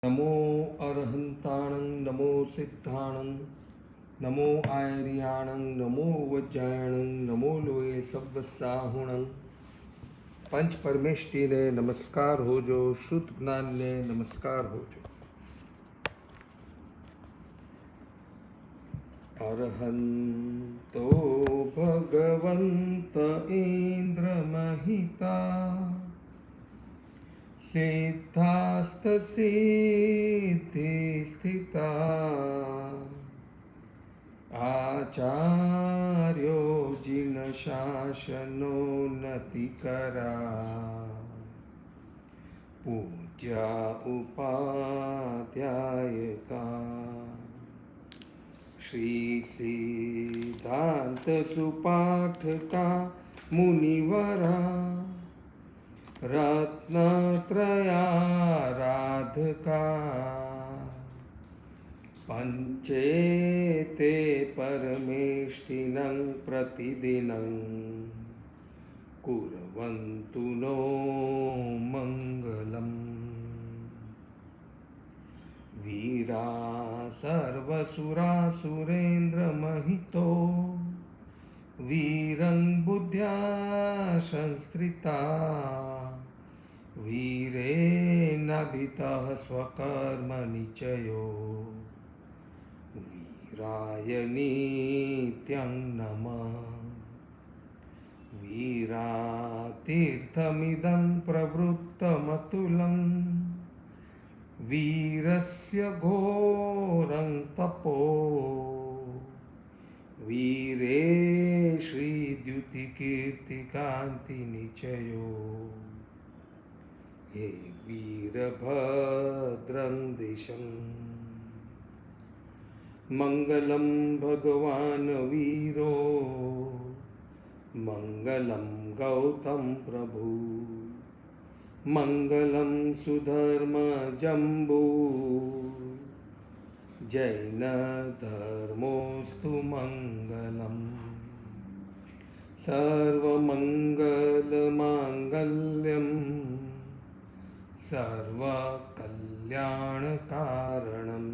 नमो अरहंताणं नमो सिद्धाणं नमो आयर्याणं नमो वज्रायणं नमो लोये सव्वसाहुणं पंच परमेष्टि ने नमस्कार हो जो, शुद्ध ज्ञान ने नमस्कार हो जो। अरहंतो भगवंत इंद्र महिता सिद्धास्त सिद्धि स्थिता आचार्यो जिन शासनोन्नतिकरा पूज्या उपाध्यायका श्री सिद्धांत सुपाठका मुनिवरा रत्नत्रयाराधका पंचेते परमेष्टिनं प्रतिदिनं कुर्वन्तु नो मङ्गलम्। वीरा सर्वसुरासुरेन्द्रमहितो वीरं बुद्ध्या संस्थिता वीरेणाभितः स्वकर्मनिचयो वीराय नित्यं नमः। वीरातीर्थमिदं प्रवृत्तमतुलं वीरस्य घोरं तपो वीरे श्रीद्युतिकीर्तिकान्तिनिचयो हे वीरभद्रं दिशं मङ्गलं भगवान् वीरो मङ्गलं गौतम प्रभु मङ्गलं सुधर्मजम्बू जैन धर्मोस्तु मङ्गलम्। सर्वमङ्गलमाङ्गल्यं सर्वकल्याणकारणं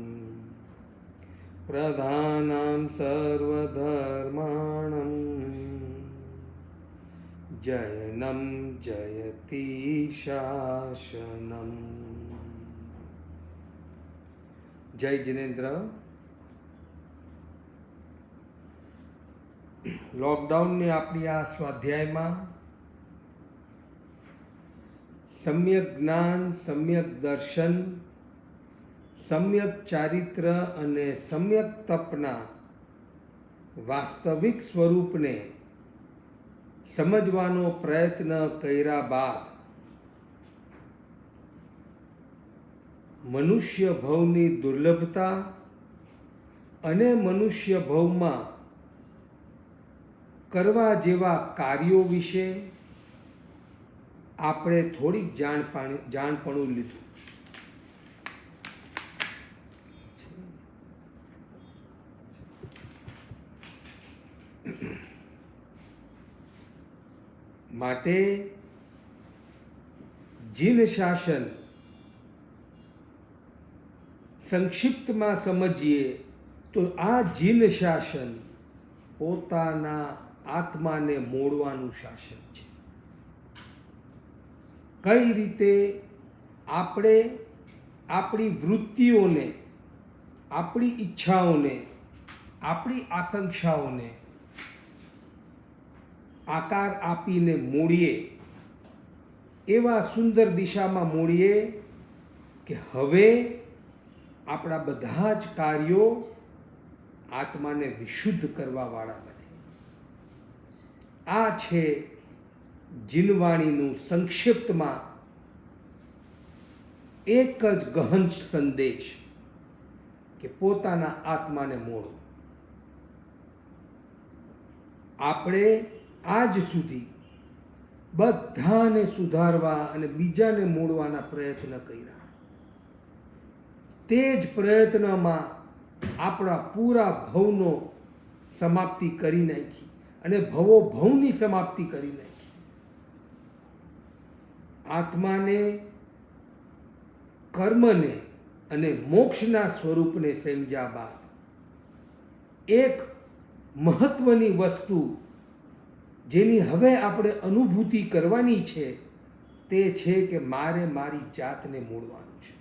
प्रधानं सर्वधर्माणां जयनं जयति शासनम्। जय जिनेन्द्र। लॉकडाउन ने अपनी आ स्वाध्याय में सम्यक ज्ञान, सम्यक दर्शन, सम्यक चारित्र अने सम्यक तपना वास्तविक स्वरूप ने समझवानो प्रयत्न कर्या बाद मनुष्य भवनी दुर्लभता अने मनुष्य भव में करवा जेवा कार्यों विषे आपणे थोड़ी जाणपणुं लीधुं। माटे जीन शासन संक्षिप्त में समझिए तो आ जीन शासन पोताना आत्मा ने मोड़वानुं शासन छे। कई रीते आपणे आपणी वृत्तिओं ने, आपणी इच्छाओं ने, आपणी आकांक्षाओं ने आकार आपीने मोड़ीए, एवा सुंदर दिशा में मोड़ीए कि हवे आपણા બધા જ કાર્યો આત્માને વિશુદ્ધ કરવા વાળા બને। આ છે જીનવાણીનું સંક્ષિપ્તમાં એક જ ગહન સંદેશ કે પોતાના આત્માને મોડો। આપણે આજ સુધી બધાને સુધારવા અને બીજાને મોડવાના પ્રયત્ન કર્યા। तेज प्रयत्न में अपना पूरा भवनो समाप्ति करी नाखी अने भवो भवनी समाप्ति करी नाखी। आत्मा ने कर्म ने અને મોક્ષના સ્વરૂપને સમજ્યા બાદ એક મહત્વની વસ્તુ જેની હવે આપણે અનુભૂતિ કરવાની છે તે છે કે મારે મારી જાતને મોડવાનું છે.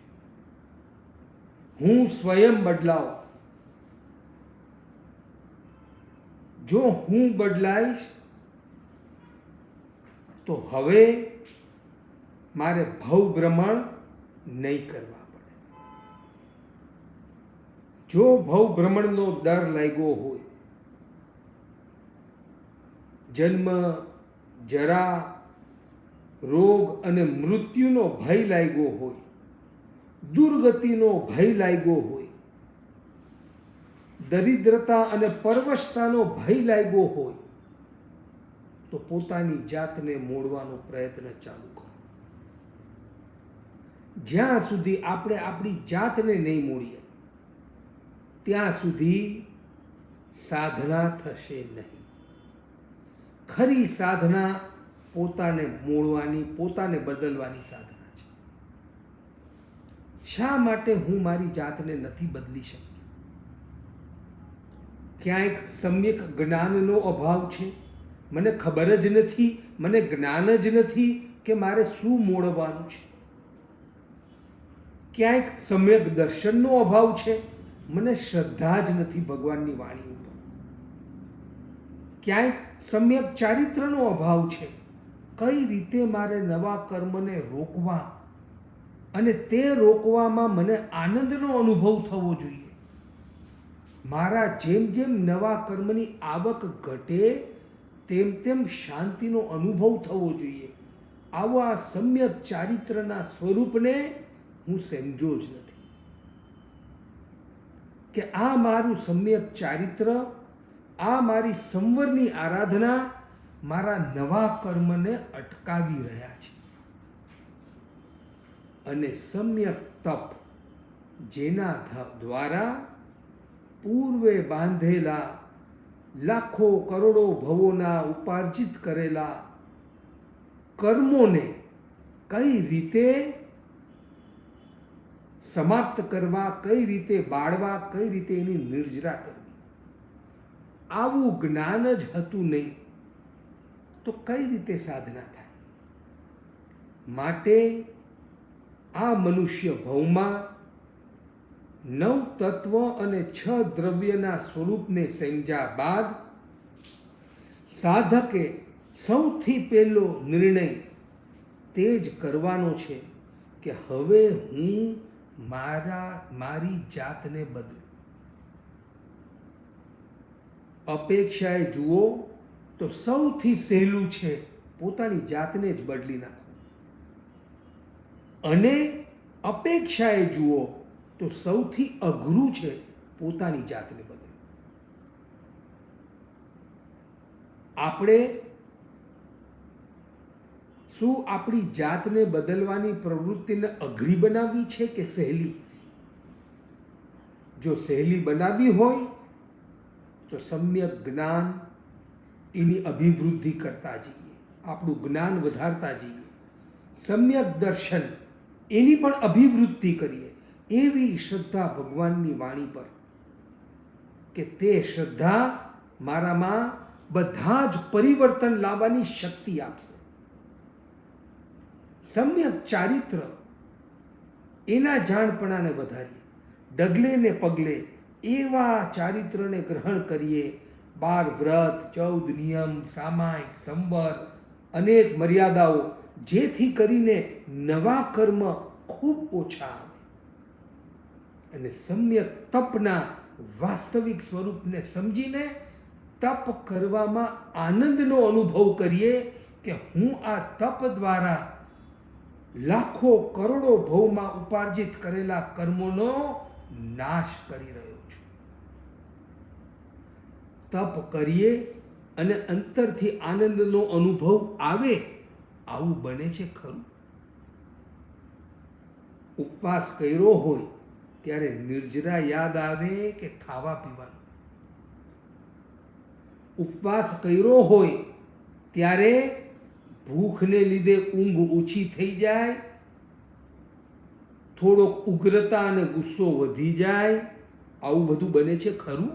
હું સ્વયં બદલાવ. જો હું બદલાઈશ તો હવે મારે ભવભ્રમણ નહીં કરવા પડે. જો ભવભ્રમણનો ડર લાગ્યો હોય, જન્મ, જરા, રોગ અને મૃત્યુનો ભય લાગ્યો હોય, દુર્ગતિનો ભય લાગ્યો હોય, દરિદ્રતા અને પરવશતાનો ભય લાગ્યો હોય, તો પોતાની જાતને મોડવાનો પ્રયત્ન ચાલુ કરો. જ્યાં સુધી આપણે આપણી જાતને નહીં મોડીએ ત્યાં સુધી સાધના થશે નહીં. ખરી સાધના પોતાને મોડવાની, પોતાને બદલવાની સાધના છે. શા માટે હું મારી જાતને નથી બદલી શકતો? ક્યાંક સમ્યક જ્ઞાનનો અભાવ છે. મને ખબર જ નથી, મને જ્ઞાન જ નથી કે મારે શું મોડવાનું છે. ક્યાંક સમ્યક દર્શનનો અભાવ છે. મને શ્રદ્ધા જ નથી ભગવાનની વાણી ઉપર. ક્યાંક સમ્યક ચારિત્રનો અભાવ છે. કઈ રીતે મારે નવા કર્મને રોકવા અને તે રોકવામાં મને આનંદનો અનુભવ થવો જોઈએ. મારા જેમ જેમ નવા કર્મની આવક ઘટે તેમ તેમ શાંતિનો અનુભવ થવો જોઈએ. આવા સમ્યક ચારિત્રના સ્વરૂપને હું સમજો જ નથી કે આ મારું સમ્યક ચારિત્ર, આ મારી સંવરની આરાધના મારા નવા કર્મને અટકાવી રહ્યા છે. અને સમ્યક તપ જેના દ્વારા પૂર્વે બાંધેલા લાખો કરોડો ભવોના ઉપાર્જિત કરેલા કર્મોને કઈ રીતે સમાપ્ત કરવા, કઈ રીતે બાળવા, કઈ રીતે એની નિર્જરા કરવી, આવું જ્ઞાન જ હતું નહીં તો કઈ રીતે સાધના થાય? માટે આ મનુષ્ય ભવમાં 9 તત્વ અને 6 દ્રવ્યના સ્વરૂપને સમજ્યા બાદ સાધકે સૌથી પહેલો નિર્ણય તે જ કરવાનો છે કે હવે હું મારી જાતને બદલું. અપેક્ષાએ જુઓ તો સૌથી સહેલું છે પોતાની જાતને જ બદલી નાખવું, અને અપેક્ષાએ જુઓ તો સૌથી અઘરું છે પોતાની જાતને બદલવું. આપણે શું આપણી જાતને બદલવાની પ્રવૃત્તિને અઘરી બનાવવી છે કે સહેલી? જો સહેલી બનાવવી હોય તો સમ્યક જ્ઞાન એની અભિવૃદ્ધિ કરતા જઈએ, આપણું જ્ઞાન વધારતા જઈએ, સમ્યક દર્શન એની પણ અભિવૃદ્ધિ કરીએ. એવી શ્રદ્ધા ભગવાનની વાણી પર કે તે શ્રદ્ધા મારામાં બધા જ પરિવર્તન લાવવાની શક્તિ આપશે. સમ્યક ચારિત્ર એના જાણપણાને વધારીએ, ડગલે ને પગલે એવા ચારિત્રને ગ્રહણ કરીએ. 12 વ્રત, 14 નિયમ, સામાયિક, સંવર, અનેક મર્યાદાઓ, જેથી કરીને નવા કર્મ ખૂબ ઓછા આવે અને સમ્યક તપના વાસ્તવિક સ્વરૂપને સમજીને તપ કરવામાં આનંદનો અનુભવ કરીએ કે હું આ તપ દ્વારા લાખો કરોડો ભવમાં ઉપાર્જિત કરેલા કર્મોનો નાશ કરી રહ્યો છું. તપ કરીએ અને અંતરથી આનંદનો અનુભવ આવે, આવું બને છે ખરું? ઉપવાસ કર્યો હોય ત્યારે નિર્જરા યાદ આવે કે ખાવા પીવાનું? ઉપવાસ કર્યો હોય ત્યારે ભૂખને લીધે ઊંઘ ઓછી થઈ જાય થોડોક ઉગ્રતા અને ગુસ્સો વધી જાય, આવું બધું બને છે ખરું?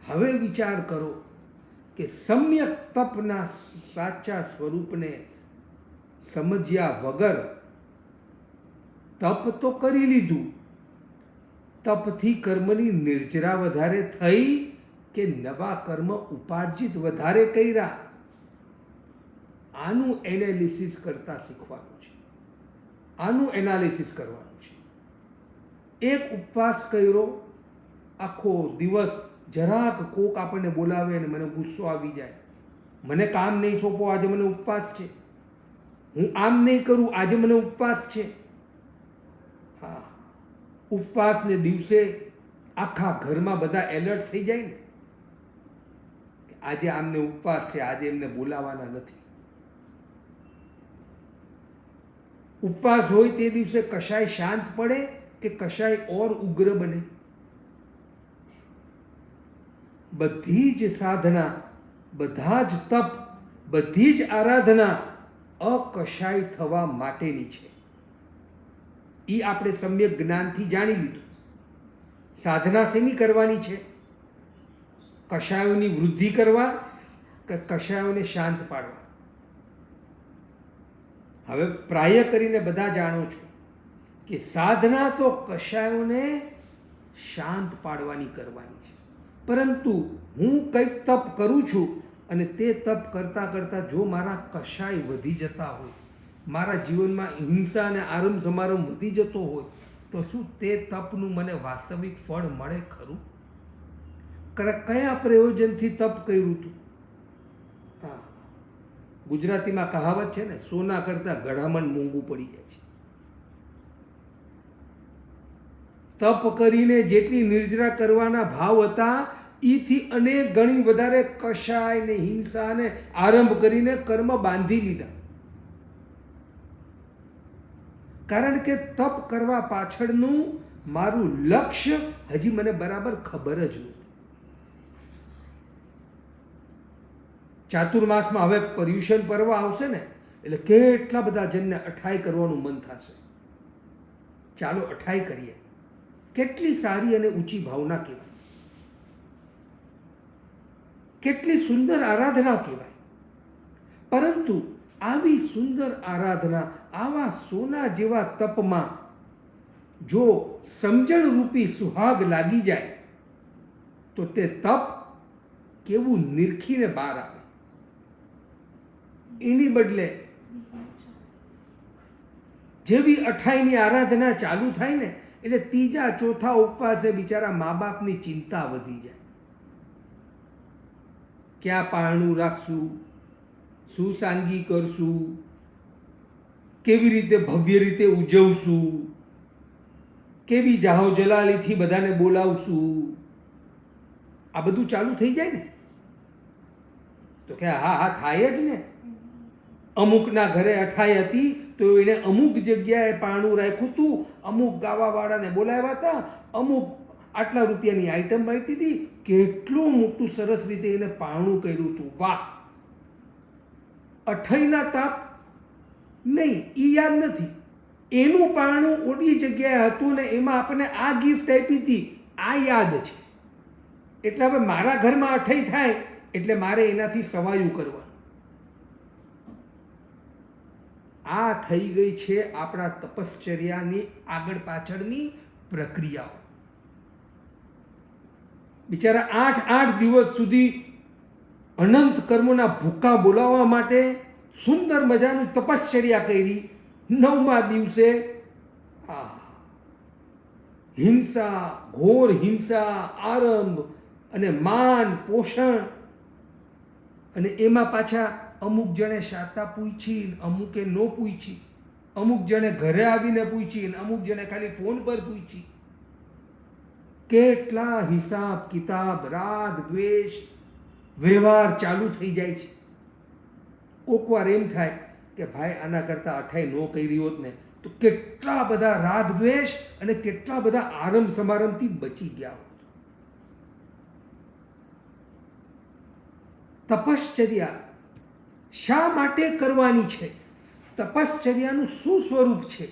હવે વિચાર કરો કે સમ્યક તપના સાચા સ્વરૂપને સમજ્યા વગર તપ તો કરી લીધું, તપથી કર્મની નિર્જરા વધારે થઈ કે નવા કર્મ ઉપાર્જિત વધારે કર્યા? આનું એનાલિસિસ કરતા શીખવાનું છે, આનું એનાલિસિસ કરવાનું છે. એક ઉપવાસ કર્યો, આખો દિવસ જરાક કોક આપણને બોલાવે અને મને ગુસ્સો આવી જાય, મને કામ નહીં સોંપો, આજે મને ઉપવાસ છે, હું આમ નહીં કરું, આજે મને ઉપવાસ છે. હા, ઉપવાસને દિવસે આખા ઘરમાં બધા એલર્ટ થઈ જાય ને કે આજે આમને ઉપવાસ છે, આજે એમને બોલાવાના નથી. ઉપવાસ હોય તે દિવસે કશાય શાંત પડે કે કશાય ઓર ઉગ્ર બને? બધી જ સાધના, બધા જ તપ, બધી જ આરાધના અકશાય થવા માટેની છે. એ આપણે સમ્યક જ્ઞાનથી જાણી લીધું. સાધના શેની કરવાની છે? કશાયોની વૃદ્ધિ કરવા કે કશાયોને શાંત પાડવા? હવે પ્રાય કરીને બધા જાણો છો કે સાધના તો કશાયોને શાંત પાડવાની કરવાની છે. પરંતુ હું કંઈક તપ કરું છું અને તે તપ કરતાં કરતાં જો મારા કશાય વધી જતા હોય, મારા જીવનમાં હિંસા અને આરમ સમારમ વધી જતો હોય, તો શું તે તપનું મને વાસ્તવિક ફળ મળે ખરું? કયા પ્રયોજનથી તપ કર્યું હતું? હા, ગુજરાતીમાં કહાવત છે ને, સોના કરતાં ગળામણ મોંઘું પડી જાય છે. તપ કરીને જેટલી નિર્જરા કરવાના ભાવ હતા, એથી અનેક ગણી વધારે કશાય ને હિંસા ને આરંભ કરીને કર્મ બાંધી લીધા. કારણ કે તપ કરવા પાછળનું મારું લક્ષ્ય હજી મને બરાબર ખબર જ નહોતી. ચાતુર્માસમાં હવે પર્યુષણ પર્વ આવશે ને, એટલે કેટલા બધા જણને અઠાઈ કરવાનું મન થશે. ચાલો અઠાઈ કરીએ. કેટલી સારી અને ઊંચી ભાવના કહેવાય, કેટલી સુંદર આરાધના કહેવાય. પરંતુ આવી સુંદર આરાધના, આવા સોના જેવા તપમાં જો સમજણ રૂપી સુહાગ લાગી જાય તો તે તપ કેવું નિરખીને બહાર આવે. એની બદલે જેવી અઠાઈની આરાધના ચાલુ થાય ને, એટલે ત્રીજા ચોથા ઉપવાસે બિચારા મા બાપની ચિંતા વધી જાય. ક્યાં પારણું રાખશું, શું સાંગી કરશું, કેવી રીતે ભવ્ય રીતે ઉજવશું, કેવી જાહો જલાલીથી બધાને બોલાવશું, આ બધું ચાલુ થઈ જાય ને તો કે હા હા થાય જ ને. અમુકના ઘરે અઠાઈ હતી તો એને અમુક જગ્યાએ પારણું રાખ્યું હતું, અમુક ગાવાવાળાને બોલાવ્યા હતા, અમુક આટલા રૂપિયાની આઈટમ આપી હતી, કેટલું મોટું સરસ રીતે એને પારણું કર્યું હતું. વાહ! અઠાઈના તાપ નહીં, એ યાદ નથી. એનું પારણું ઓડી જગ્યાએ હતું ને એમાં આપણને આ ગિફ્ટ આપી હતી, આ યાદ છે. એટલે હવે મારા ઘરમાં અઠાઈ થાય એટલે મારે એનાથી સવાયું કરવાનું. આ થઈ ગઈ છે આપણા તપશ્ચર્યાની આગળ પાછળની પ્રક્રિયાઓ. બિચારા 8 દિવસ સુધી અનંત કર્મોના ભૂકા બોલાવવા માટે સુંદર મજાનું તપશ્ચર્યા કરી. 9મા દિવસે હિંસા, ઘોર હિંસા, આરંભ અને માન પોષણ, અને એમાં પાછા અમુક જણે શાતા પૂછી, અમુકે ન પૂછી, અમુક જણે ઘરે આવીને પૂછી અને અમુક જણે ખાલી ફોન પર પૂછી. કેટલા હિસાબ કિતાબ, રાગ દ્વેષ, વ્યવહાર ચાલુ થઈ જાય છે. કોક વાર એમ થાય કે ભાઈ આના કરતાં અઠાઈ ન કરી હોત ને તો કેટલા બધા રાગ દ્વેષ અને કેટલા બધા આરંભ સમારંભથી બચી ગયા હોત. તપશ્ચર્યા શા માટે કરવાની છે? તપશ્ચર્યાનું શું સ્વરૂપ છે?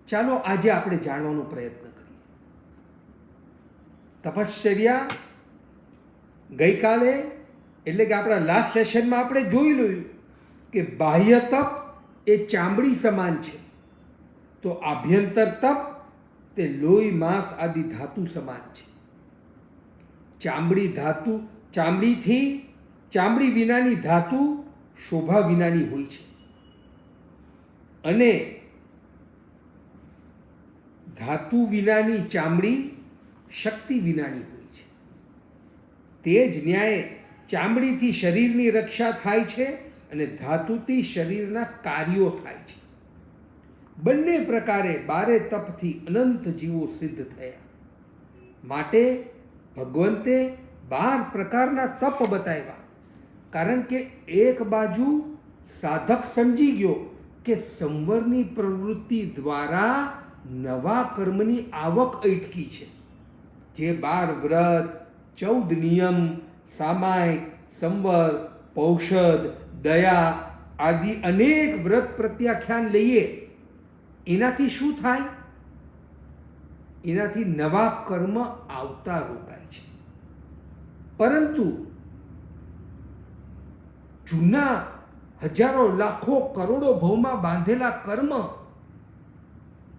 ચાલો આજે આપણે જાણવાનો પ્રયત્ન કરીએ. તપશ્ચર્યા ગઈકાલે એટલે કે આપણા લાસ્ટ સેશનમાં આપણે જોઈ લયું કે બાહ્ય તપ એ ચામડી સમાન છે, તો આભ્યંતર તપ તે લોહી માંસ આદિ ધાતુ સમાન છે. ચામડી વિનાની ધાતુ શોભા વિનાની હોય છે, અને ધાતુ વિનાની ચામડી શક્તિ વિનાની હોય છે. તે જ ન્યાયે ચામડીથી શરીરની રક્ષા થાય છે અને ધાતુથી શરીરના કાર્યો થાય છે. બંને પ્રકારે 12 તપથી અનંત જીવો સિદ્ધ થયા. માટે ભગવંતે 12 પ્રકારના તપ બતાવ્યા, કારણ કે એક બાજુ સાધક સમજી ગયો કે સંવરની પ્રવૃત્તિ દ્વારા નવા કર્મની આવક અટકી છે. જે 12 વ્રત, 14 નિયમ, સામાયિક, સંવર, પૌષધ, દયા આદિ અનેક વ્રત પ્રત્યાખ્યાન લઈએ, એનાથી શું થાય? એનાથી નવા કર્મ આવતા રોકાય છે. પરંતુ જૂના હજારો લાખો કરોડો ભવમાં બાંધેલા કર્મ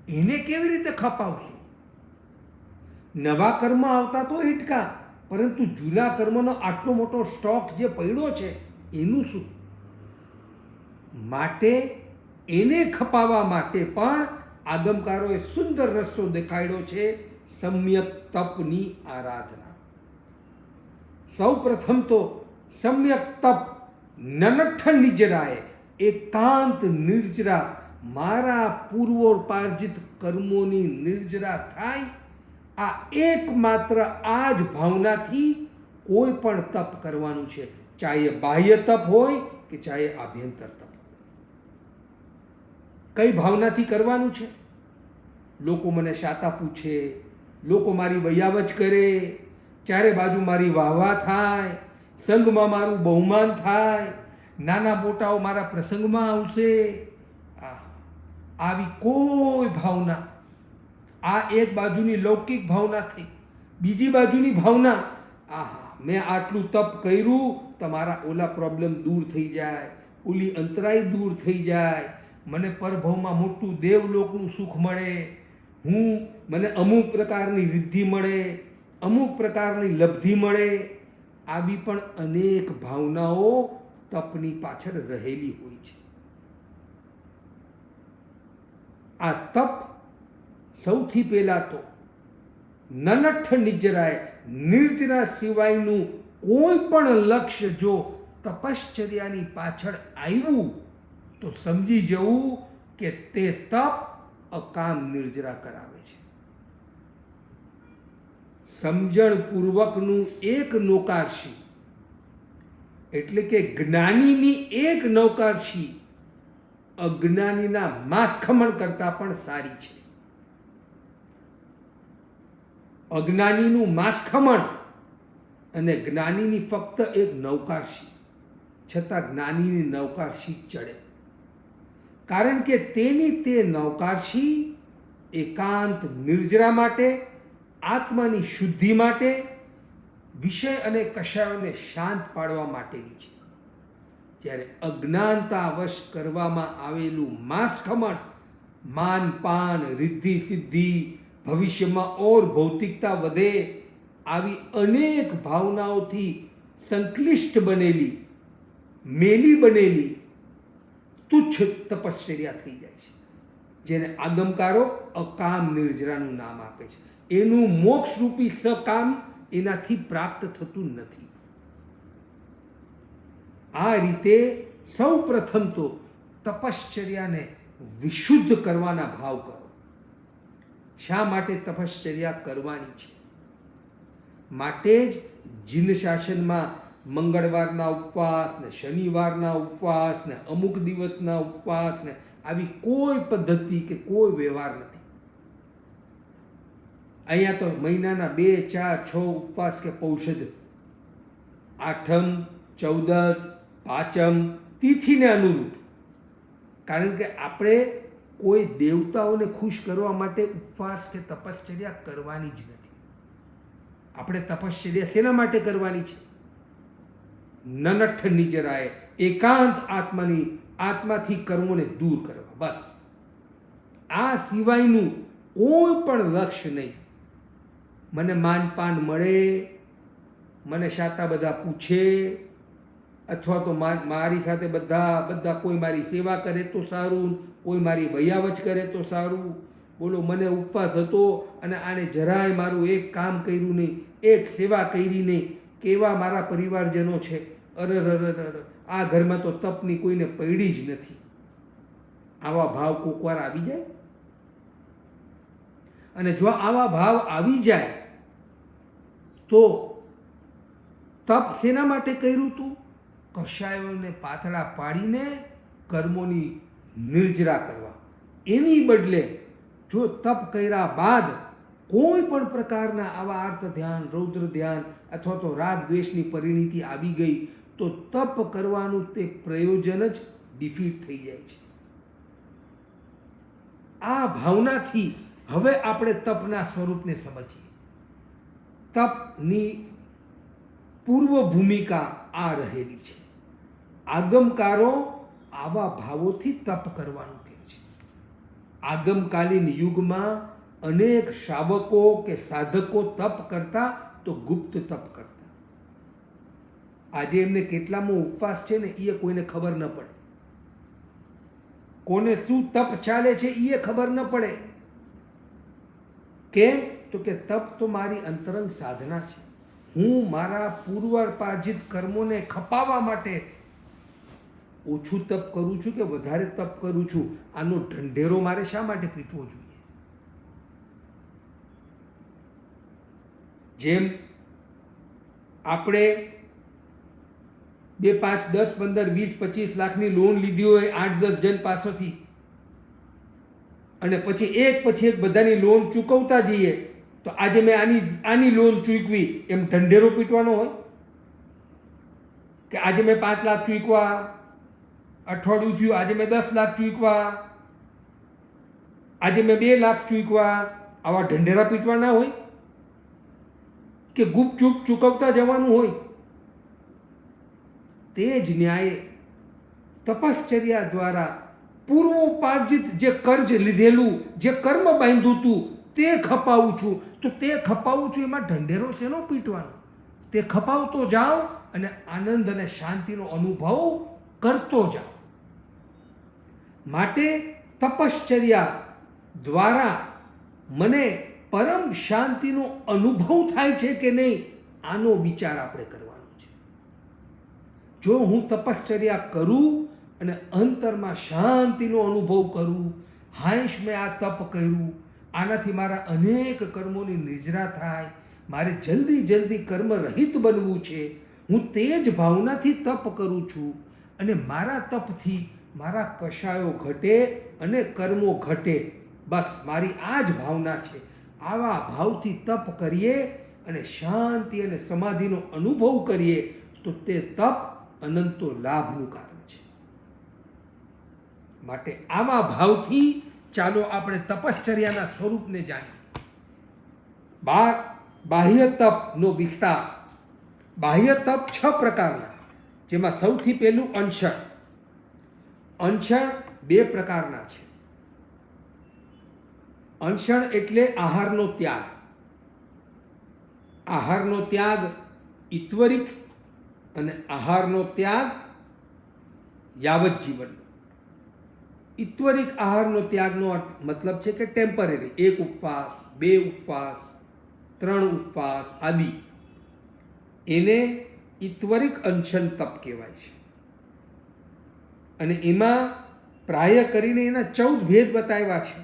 એને કેવી રીતે ખપાવશું? નવા કર્મ આવતા તો ઇટકા, પરંતુ જૂના કર્મનો આટલો મોટો સ્ટોક જે પડ્યો છે એનું શું? માટે એને ખપાવવા માટે પણ આગમકારોએ સુંદર રસ્તો દેખાડ્યો છે, સમ્યક તપની આરાધના. સૌ પ્રથમ તો સમ્યક તપ નનઠ નિજરાય, એકાંત નિર્જરા, મારા પૂર્વોપાર્જિત કર્મોની નિર્જરા થાય. આ એકમાત્ર આ જ ભાવનાથી કોઈ પણ તપ કરવાનું છે, ચાહે બાહ્ય તપ હોય કે ચાહે આભ્યંતર તપ. કઈ ભાવનાથી કરવાનું છે? લોકો મને શાતા પૂછે, લોકો મારી વયાવચ કરે, ચારે બાજુ મારી વાહવા થાય, સંઘમાં મારું બહુમાન થાય, નાના મોટાઓ મારા પ્રસંગમાં આવશે. આવી કોઈ ભાવના, આ એક બાજુની લૌકિક ભાવના થઈ. બીજી બાજુની ભાવના, મેં આટલું તપ કર્યું તો મારા ઓલા પ્રોબ્લેમ દૂર થઈ જાય, ઓલી અંતરાય દૂર થઈ જાય, મને પરભવમાં મોટું દેવલોકનું સુખ મળે, મને અમુક પ્રકારની રિદ્ધિ મળે, અમુક પ્રકારની લબ્ધિ મળે. આવી પણ અનેક ભાવનાઓ તપની પાછળ રહેલી હોય છે. આ તપ સૌથી પહેલા તો નનઠ નિજરાય, નિર્જરા સિવાયનું કોઈ પણ લક્ષ્ય જો તપશ્ચર્યાની પાછળ આવ્યું તો સમજી જવું કે તે તપ અકામ નિર્જરા કરાવે છે. સમજણપૂર્વકનું એક નૌકારશી એટલે કે જ્ઞાનીની એક નૌકારશી અજ્ઞાનીના માસખમણ કરતાં પણ સારી છે. અજ્ઞાનીનું માસખમણ અને જ્ઞાનીની ફક્ત એક નૌકારશી, છતાં જ્ઞાનીની નૌકારશી ચડે, કારણ કે તેની તે નૌકારશી એકાંત નિર્જરા માટે, આત્માની શુદ્ધિ માટે, વિષય અને કષાયોને શાંત પાડવા માટેની છે. જ્યારે અજ્ઞાનતાવશ કરવામાં આવેલું માસખમણ માન પાન, રિદ્ધિ સિદ્ધિ, ભવિષ્યમાં ઓર ભૌતિકતા વધે, આવી અનેક ભાવનાઓથી સંક્લિષ્ટ બનેલી, મેલી બનેલી તુચ્છ તપશ્ચર્યા થઈ જાય છે, જેને આગમકારો અકામ નિર્જરાનું નામ આપે છે. એનું મોક્ષરૂપી સકામ એનાથી પ્રાપ્ત થતું નથી. આ રીતે સૌ પ્રથમ તો તપશ્ચર્યાને વિશુદ્ધ કરવાના ભાવ કરો. શા માટે તપશ્ચર્યા કરવાની છે? માટે જ જીન શાસનમાં મંગળવારના ઉપવાસ ને શનિવારના ઉપવાસ ને અમુક દિવસના ઉપવાસ ને આવી કોઈ પદ્ધતિ કે કોઈ વ્યવહાર નથી. અહીંયા તો મહિનાના 2, 4, 6 ઉપવાસ કે પૌષધ, આઠમ, ચૌદસ, પાંચમ તિથિને અનુરૂપ, કારણ કે આપણે કોઈ દેવતાઓને ખુશ કરવા માટે ઉપવાસ કે તપશ્ચર્યા કરવાની જ નથી. આપણે તપશ્ચર્યા શેના માટે કરવાની છે? નનઠ નિજરાય, એકાંત આત્માથી કર્મોને દૂર કરવા, બસ. આ સિવાયનું કોઈ પણ લક્ષ્ય નહીં. મને માનપાન મળે, મને શાતા બધા પૂછે, અથવા તો મારી સાથે બધા કોઈ મારી સેવા કરે તો સારું, કોઈ મારી વયાવચ કરે તો સારું. બોલો, મને ઉપવાસ હતો અને આને જરાય મારું એક કામ કર્યું નહીં, એક સેવા કરી નહીં. કેવા મારા પરિવારજનો છે! અરર, આ ઘરમાં તો તપની કોઈને પડી જ નથી. આવા ભાવ કોક વાર આવી જાય. અને જો આવા ભાવ આવી જાય તો તપ શેના માટે કર્યું તું? કશાયોને પાતળા પાડીને કર્મોની નિર્જરા કરવા. એની બદલે જો તપ કર્યા બાદ કોઈ પણ પ્રકારના આવા આર્ત ધ્યાન, રૌદ્ર ધ્યાન અથવા તો રાગ દ્વેષની પરિણીતિ આવી ગઈ તો તપ કરવાનું તે પ્રયોજન જ ડિફીટ થઈ જાય છે. આ ભાવનાથી હવે આપણે તપના સ્વરૂપને સમજીએ. તપની પૂર્વ ભૂમિકા આ રહેલી છે. આગમકારો આવા ભાવોથી તપ કરવાનું કહે છે. આગમકાલીન યુગમાં અનેક શ્રાવકો કે સાધકો તપ કરતા તો ગુપ્ત તપ કરતા. આજે એમને કેટલામો ઉપવાસ છે ને એ કોઈને ખબર ન પડે. કોને શું તપ ચાલે છે એ ખબર ન પડે. કેમ? તો કે તપ તો મારી અંતરંગ સાધના છે. હું મારા પૂર્વપાર્જિત કર્મોને ખપાવવા માટે ઓછું તપ કરું છું કે વધારે તપ કરું છું, આનો ઢંઢેરો મારે શા માટે પીટવો જોઈએ? જેમ આપણે 2, 5, 10, 15, 20, 25 લાખની લોન લીધી હોય 8-10 જણ પાસેથી, અને પછી એક બધાની લોન ચૂકવતા જઈએ તો આજે મેં આની લોન ચૂકવી એમ ઢંઢેરો પીટવાનો હોય કે આજે મેં 5 લાખ ચૂકવા, અઠવાડિયું થયું આજે મેં 10 લાખ ચૂકવા, આજે મેં 2 લાખ ચૂકવા. આવા ઢંઢેરા પીટવાના હોય કે ગુપચુપ ચૂકવતા જવાનું હોય? તે જ ન્યાયે તપશ્ચર્યા દ્વારા પૂર્વોપાર્જિત જે કર્જ લીધેલું, જે કર્મ બાંધ્યું હતું તે ખપાવું છું. તો તે ખપાવું છું એમાં ઢંઢેરો શેનો પીટવાનો? તે ખપાવતો જાઓ અને આનંદ અને શાંતિનો અનુભવ કરતો જાઓ. માટે તપશ્ચર્યા દ્વારા મને પરમ શાંતિનો અનુભવ થાય છે કે નહીં, આનો વિચાર આપણે કરવાનો છે. જો હું તપશ્ચર્યા કરું અને અંતરમાં શાંતિનો અનુભવ કરું, હાઈશ મેં આ તપ કર્યું, આનાથી મારા અનેક કર્મોની નિજરા થાય, મારે જલ્દી કર્મ રહિત બનવું છે, હું તે જ ભાવનાથી તપ કરું છું અને મારા તપથી મારા કશાયો ઘટે અને કર્મો ઘટે, બસ મારી આ જ ભાવના છે. આવા ભાવથી તપ કરીએ અને શાંતિ અને સમાધિનો અનુભવ કરીએ તો તે તપ અનંતો લાભનું કારણ છે. માટે આવા ભાવથી ચાલો આપણે તપશ્ચર્યાના સ્વરૂપને જાણીએ. બાહ્ય તપનો વિસ્તાર. બાહ્ય તપ 6 પ્રકારના, જેમાં સૌથી પહેલું અંશણ. અંશણ 2 પ્રકારના છે. અંશણ એટલે આહારનો ત્યાગ. આહારનો ત્યાગ ઈત્વરિક અને આહારનો ત્યાગ યાવત જીવન. ઈત્વરિક આહારનો ત્યાગનો મતલબ છે કે ટેમ્પરરી, 1 ઉપવાસ, 2 ઉપવાસ, 3 ઉપવાસ આદિ, એને ઈત્વરિક અંશન તપ કહેવાય છે. અને એમાં પ્રાય કરીને એના 14 ભેદ બતાવ્યા છે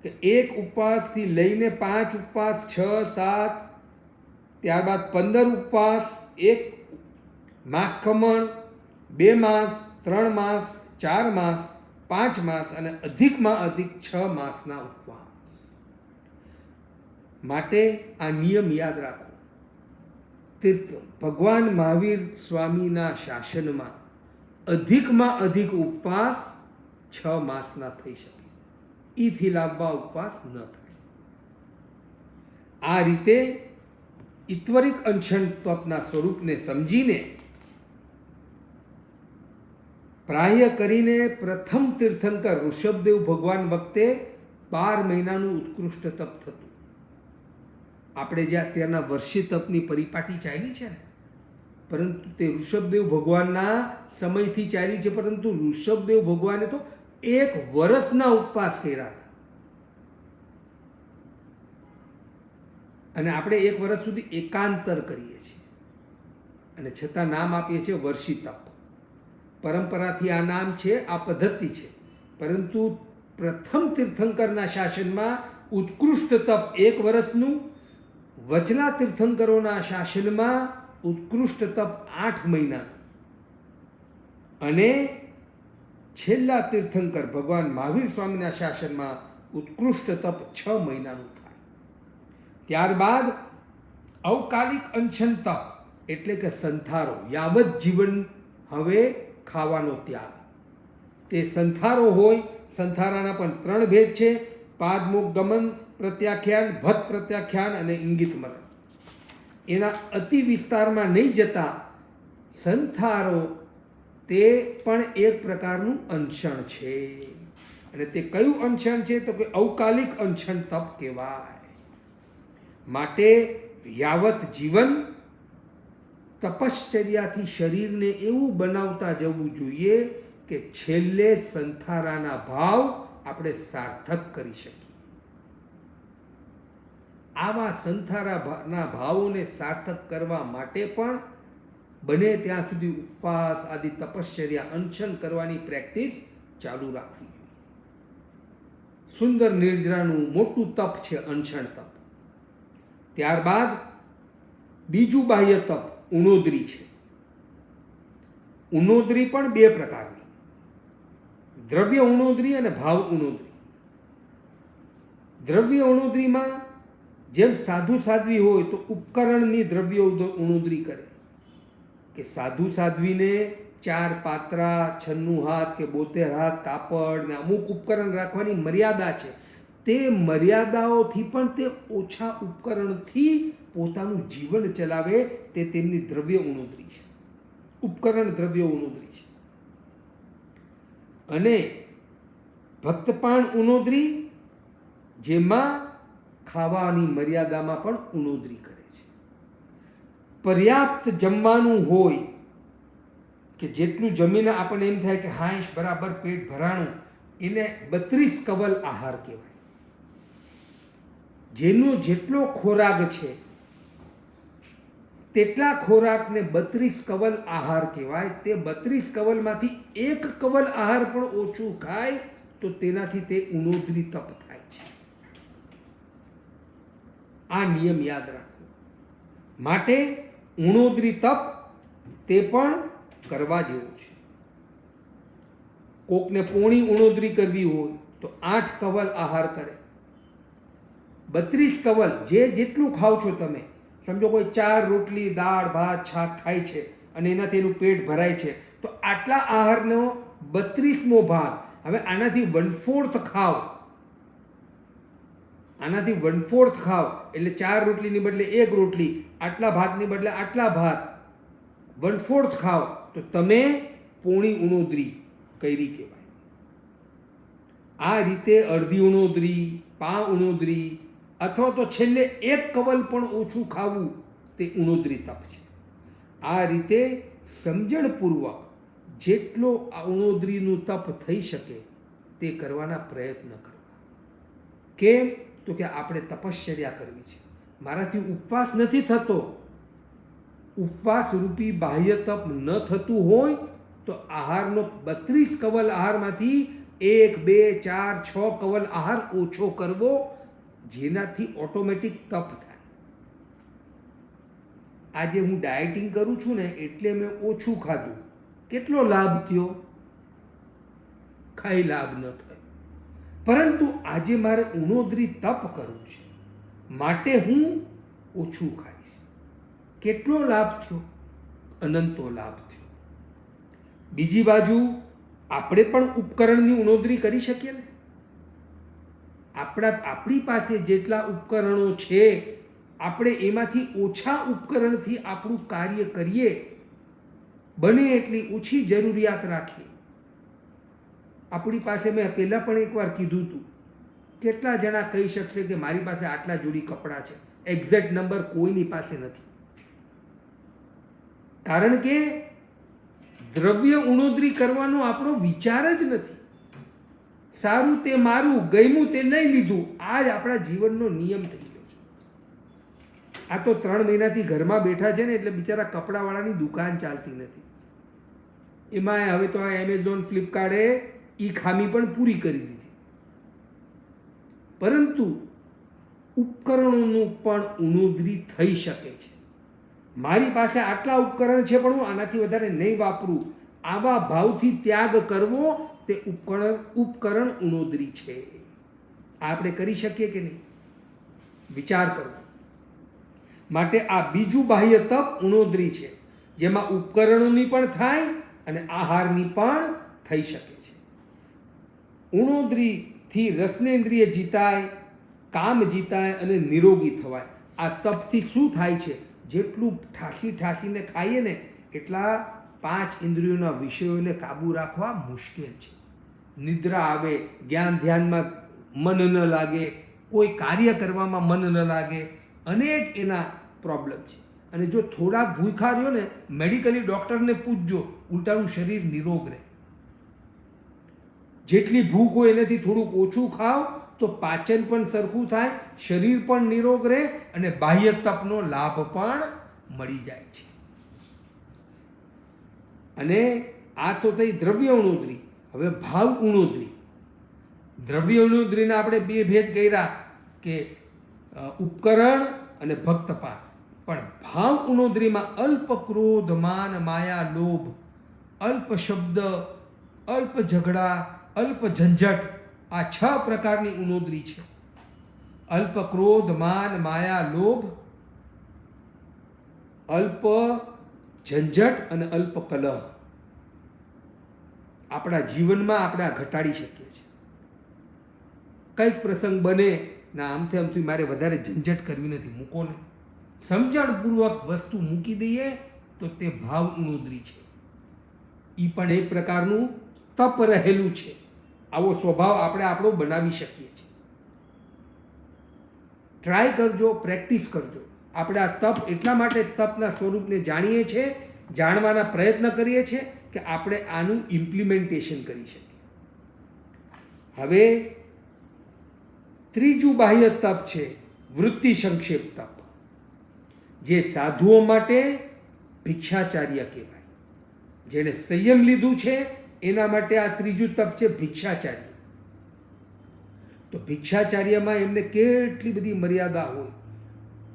કે 1 ઉપવાસથી લઈને 5 ઉપવાસ, 6, 7, ત્યારબાદ 15 ઉપવાસ, 1 માસ ખમણ, 2 માસ, 3 માસ, 4 માસ, 5 માસ અને અધિકમાં અધિક 6 માસના ઉપવાસ. માટે આ નિયમ યાદ રાખો. ભગવાન મહાવીર સ્વામીના શાસનમાં અધિકમાં અધિક ઉપવાસ 6 માસના થઈ શકે. ઈથી લાંબા ઉપવાસ ન થાય. આ રીતે ઈત્વરિક અનશન તપના સ્વરૂપને સમજીને પ્રાય કરીને પ્રથમ તીર્થંકર ઋષભદેવ ભગવાન વખતે 12 મહિનાનું ઉત્કૃષ્ટ તપ થતું. આપણે જે અત્યારના વર્ષી તપની પરિપાટી ચાલી છે ને, પરંતુ તે ઋષભદેવ ભગવાનના સમયથી ચાલી છે. પરંતુ ઋષભદેવ ભગવાને તો 1 વર્ષના ઉપવાસ કર્યા હતા, અને આપણે 1 વર્ષ સુધી એકાંતર કરીએ છીએ, અને છતાં નામ આપીએ છીએ વર્ષી તપ. પરંપરાથી આ નામ છે, આ પદ્ધતિ છે. પરંતુ પ્રથમ તીર્થંકરના શાસનમાં ઉત્કૃષ્ટ તપ 1 વર્ષનું, વચલા તીર્થંકરોના શાસનમાં ઉત્કૃષ્ટ તપ 8 મહિનાનું, અને છેલ્લા તીર્થંકર ભગવાન મહાવીર સ્વામીના શાસનમાં ઉત્કૃષ્ટ તપ 6 મહિનાનું થાય. ત્યારબાદ અવકાલિક અનશન તપ એટલે કે સંથારો, યાવત જીવન હવે ખાવાનો ત્યાગ. તે સંથારો હોય. સંથારાના પણ 3 ભેદ છે: પાદમુખ ગમન પ્રત્યાખ્યાન, ભત પ્રત્યાખ્યાન અને ઇંગિત મરણ. એના અતિ વિસ્તારમાં નહીં જતા, સંથારો તે પણ એક પ્રકારનું અનશન છે. અને તે કયું અનશન છે? તો કે અવકાલિક અનશન તપ કહેવાય. માટે યાવત જીવન તપશ્ચર્યાથી શરીરને એવું બનાવતા જવું જોઈએ કે છેલ્લે સંથારાના ભાવ આપણે સાર્થક કરી શકીએ. આવા સંથારાના ભાવોને સાર્થક કરવા માટે પણ બને ત્યાં સુધી ઉપવાસ આદિ તપશ્ચર્યા અનશન કરવાની પ્રેક્ટિસ ચાલુ રાખવી જોઈએ. સુંદર નિર્જરાનું મોટું તપ છે અનશન તપ. ત્યારબાદ બીજું બાહ્ય તપ ઉણોદરી છે. ઉણોદરી પણ 2 પ્રકારની: દ્રવ્ય ઉણોદરી અને ભાવ ઉણોદરી. દ્રવ્ય ઉણોદરીમાં જેમ સાધુ સાધ્વી હોય તો ઉપકરણની દ્રવ્ય ઉણોદરી કરે, કે સાધુ સાધ્વીને 4 પાત્રા, 96 હાથ કે 72 હાથ કાપડ ને અમુક ઉપકરણ રાખવાની મર્યાદા છે. તે મર્યાદાઓથી પણ તે ઓછા ઉપકરણથી પોતાનું જીવન ચલાવે, તે તેમની દ્રવ્ય ઉણોદરી છે, ઉપકરણ દ્રવ્ય ઉણોદરી છે. અને ભક્તપાણ ઉણોદરી, જેમાં ખાવાની મર્યાદામાં પણ ઉણોદરી કરે છે. પર્યાપ્ત જમવાનું હોય, કે જેટલું જમીને આપણને એમ થાય કે હાઈશ બરાબર પેટ ભરાણું, એને 32 કવલ આહાર કહેવાય. જેનો જેટલો ખોરાક છે તેટલા ખોરાકને 32 કવલ આહાર કહેવાય. તે 32 કવલમાંથી 1 કવલ આહાર પણ ઓછું ખાય તો તેનાથી તે ઉણોદરી તપ થાય છે. આ નિયમ યાદ રાખવો. માટે ઉણોદરી તપ તે પણ કરવા જેવું છે. કોકને પોણી ઉણોદરી કરવી હોય તો 8 કવલ આહાર કરે. 32 કવલ જેટલું ખાવ છો તમે, સમજો કોઈ 4 રોટલી દાળ ભાત શાક ખાય છે અને એનાથી એનું પેટ ભરાય છે, તો આટલા આહારનો 32મો ભાગ, હવે આનાથી 1/4 ખાવ, આનાથી 1/4 ખાવ એટલે 4 રોટલીની બદલે 1 રોટલી, આટલા ભાતની બદલે આટલા ભાત, 1/4 ખાવ તો તમે પોણી ઉણોદરી કરી કહેવાય. આ રીતે અડધી ઉણોદરી, પા ઉણોદરી, અથવા તો છેલ્લે 1 કવલ પણ ઓછું ખાવું તે ઉણોદરી તપ છે. આ રીતે સમજણપૂર્વક જેટલો આ ઉણોદરીનું તપ થઈ શકે તે કરવાના પ્રયત્ન કરવા. કેમ? તો કે આપણે તપશ્ચર્યા કરવી છે. મારાથી ઉપવાસ નથી થતો, ઉપવાસ રૂપી બાહ્ય તપ ન થતું હોય તો આહારનો 32 કવલ આહારમાંથી 1, 2, 4, 6 કવલ આહાર ઓછો કરવો, જેનાથી ઓટોમેટિક તપ થાય. આજે હું ડાયટિંગ કરું છું ને એટલે મેં ઓછું ખાધું, કેટલો લાભ થયો? કાંઈ લાભ ન થયો. પરંતુ આજે મારે ઉણોદરી તપ કરવું છે, માટે હું ઓછું ખાઈશ. કેટલો લાભ થયો? અનંતો લાભ થયો. બીજી બાજુ આપણે પણ ઉપકરણની ઉણોદરી કરી શકીએ ને. આપણી પાસે જેટલા ઉપકરણો છે આપણે એમાંથી ઓછા ઉપકરણથી આપણું કાર્ય કરીએ, બને એટલી ઓછી જરૂરિયાત રાખીએ. આપણી પાસે મેં પહેલાં પણ એકવાર કીધું હતું, કેટલા જણા કહી શકશે કે મારી પાસે આટલા જોડી કપડાં છે? એક્ઝેક્ટ નંબર કોઈની પાસે નથી. કારણ કે દ્રવ્ય ઉણોદરી કરવાનો આપણો વિચાર જ નથી. સારું તે મારું, ગમ્યું તે નહીં લીધું, આ જ આપણા જીવનનો નિયમ થઈ ગયો છે. આ તો 3 મહિનાથી ઘરમાં બેઠા છે ને એટલે બિચારા કપડાવાળાની દુકાન ચાલતી નથી. એમાં હવે તો આ એમેઝોન, ફ્લિપકાર્ટે એ ખામી પણ પૂરી કરી દીધી. પરંતુ ઉપકરણોનું પણ ઉણોદરી થઈ શકે છે. મારી પાસે આટલા ઉપકરણ છે પણ હું આનાથી વધારે નહીં વાપરું, આવા ભાવથી ત્યાગ કરવો તે ઉપકરણ ઉણોદરી છે. આપણે કરી શકીએ કે નહીં? વિચાર કરવો. માટે આ બીજું બાહ્ય તપ ઉણોદરી છે, જેમાં ઉપકરણોની પણ થાય અને આહારની પણ થઈ શકે છે. ઉણોદરીથી રસનેન્દ્રિય જીતાય, કામ જીતાય અને નિરોગી થવાય. આ તપથી શું થાય છે? જેટલું ઠાસીને ખાઈએ ને એટલા 5 ઇન્દ્રિયોના વિષયોને કાબૂ રાખવા મુશ્કેલ છે. નિદ્રા આવે, જ્ઞાન ધ્યાનમાં મન ન લાગે, કોઈ કાર્ય કરવામાં મન ન લાગે, અનેક એના પ્રોબ્લેમ છે. અને જો થોડા ભૂખા રહ્યો ને, મેડિકલી ડૉક્ટરને પૂછજો, ઉલટાનું શરીર નિરોગ રહે. જેટલી ભૂખ હોય એનાથી થોડુંક ઓછું ખાઓ તો પાચન પણ સરખું થાય, શરીર પણ નિરોગ રહે અને બાહ્ય તપનો લાભ પણ મળી જાય છે. અને આ તો થઈ દ્રવ્ય ઉણોદરી. હવે ભાવ ઉણોદરી. દ્રવ્ય ઉણોદરીના આપણે 2 ભેદ કર્યા કે ઉપકરણ અને ભક્તપાત. પણ ભાવ ઉણોદરીમાં અલ્પ ક્રોધ, માન, માયા, લોભ, અલ્પ શબ્દ, અલ્પ ઝઘડા, અલ્પ ઝંઝટ, આ 6 પ્રકારની ઉણોદરી છે. અલ્પ ક્રોધ, માન, માયા, લોભ, અલ્પ ઝંઝટ અને અલ્પ કલહ આપણા જીવનમાં આપણે આ ઘટાડી શકીએ છીએ. કંઈક પ્રસંગ બને ના આમથી મારે વધારે ઝંઝટ કરવી નથી, મૂકો ને. સમજણપૂર્વક વસ્તુ મૂકી દઈએ તો તે ભાવ ઉણોદરી છે. એ પણ એક પ્રકારનું તપ રહેલું છે. આવો સ્વભાવ આપણે આપણો બનાવી શકીએ છીએ. ટ્રાય કરજો, પ્રેક્ટિસ કરજો. આપણે આ તપ એટલા માટે તપના સ્વરૂપને જાણીએ છીએ, જાણવાના પ્રયત્ન કરીએ છીએ કે આપણે આનું ઇમ્પ્લિમેન્ટેશન કરી શકીએ. હવે ત્રીજું બાહ્ય તપ છે વૃત્તિ સંક્ષેપ તપ, જે સાધુઓ માટે ભિક્ષાચાર્ય કહેવાય. જેણે સંયમ લીધું છે એના માટે આ ત્રીજું તપ છે ભિક્ષાચાર્ય. તો ભિક્ષાચાર્યમાં એમને કેટલી બધી મર્યાદા હોય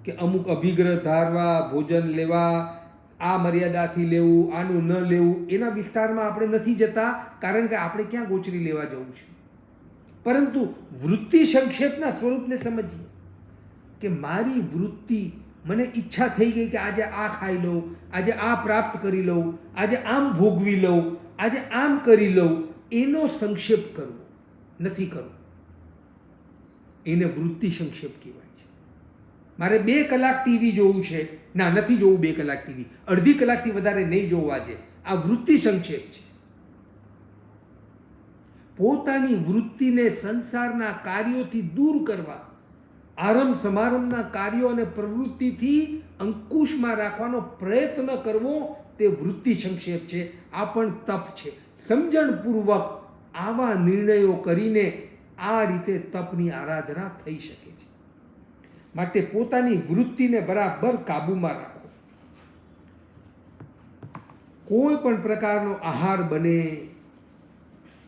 કે અમુક અભિગ્રહ ધારવા, ભોજન લેવા, આ મર્યાદાથી લેવું, આનું ન લેવું. એના વિસ્તારમાં આપણે નથી જતા, કારણ કે આપણે ક્યાં ગોચરી લેવા જવું છે. પરંતુ વૃત્તિ સંક્ષેપના સ્વરૂપને સમજીએ કે મારી વૃત્તિ, મને ઈચ્છા થઈ ગઈ કે આજે આ ખાઈ લઉં, આજે આ પ્રાપ્ત કરી લઉં, આજે આમ ભોગવી લઉં, આજે આમ કરી લઉં, એનો સંક્ષેપ કરવો નથી કરવો. એને વૃત્તિ સંક્ષેપ કહેવાય છે. મારે 2 કલાક ટીવી જોવું છે, ના નથી જોવું 2 કલાક ટીવી, અડધી કલાકથી વધારે નહીં જોવા છે. આ વૃત્તિ સંક્ષેપ છે. પોતાની વૃત્તિને સંસારના કાર્યોથી દૂર કરવા, આરંભ સમારંભના કાર્યો અને પ્રવૃત્તિથી અંકુશમાં રાખવાનો પ્રયત્ન કરવો તે વૃત્તિ સંક્ષેપ છે. આ પણ તપ છે. સમજણપૂર્વક આવા નિર્ણયો કરીને આ રીતે તપની આરાધના થઈ શકે છે. માટે પોતાની વૃત્તિને બરાબર કાબૂમાં રાખો. કોઈ પણ પ્રકારનો આહાર બને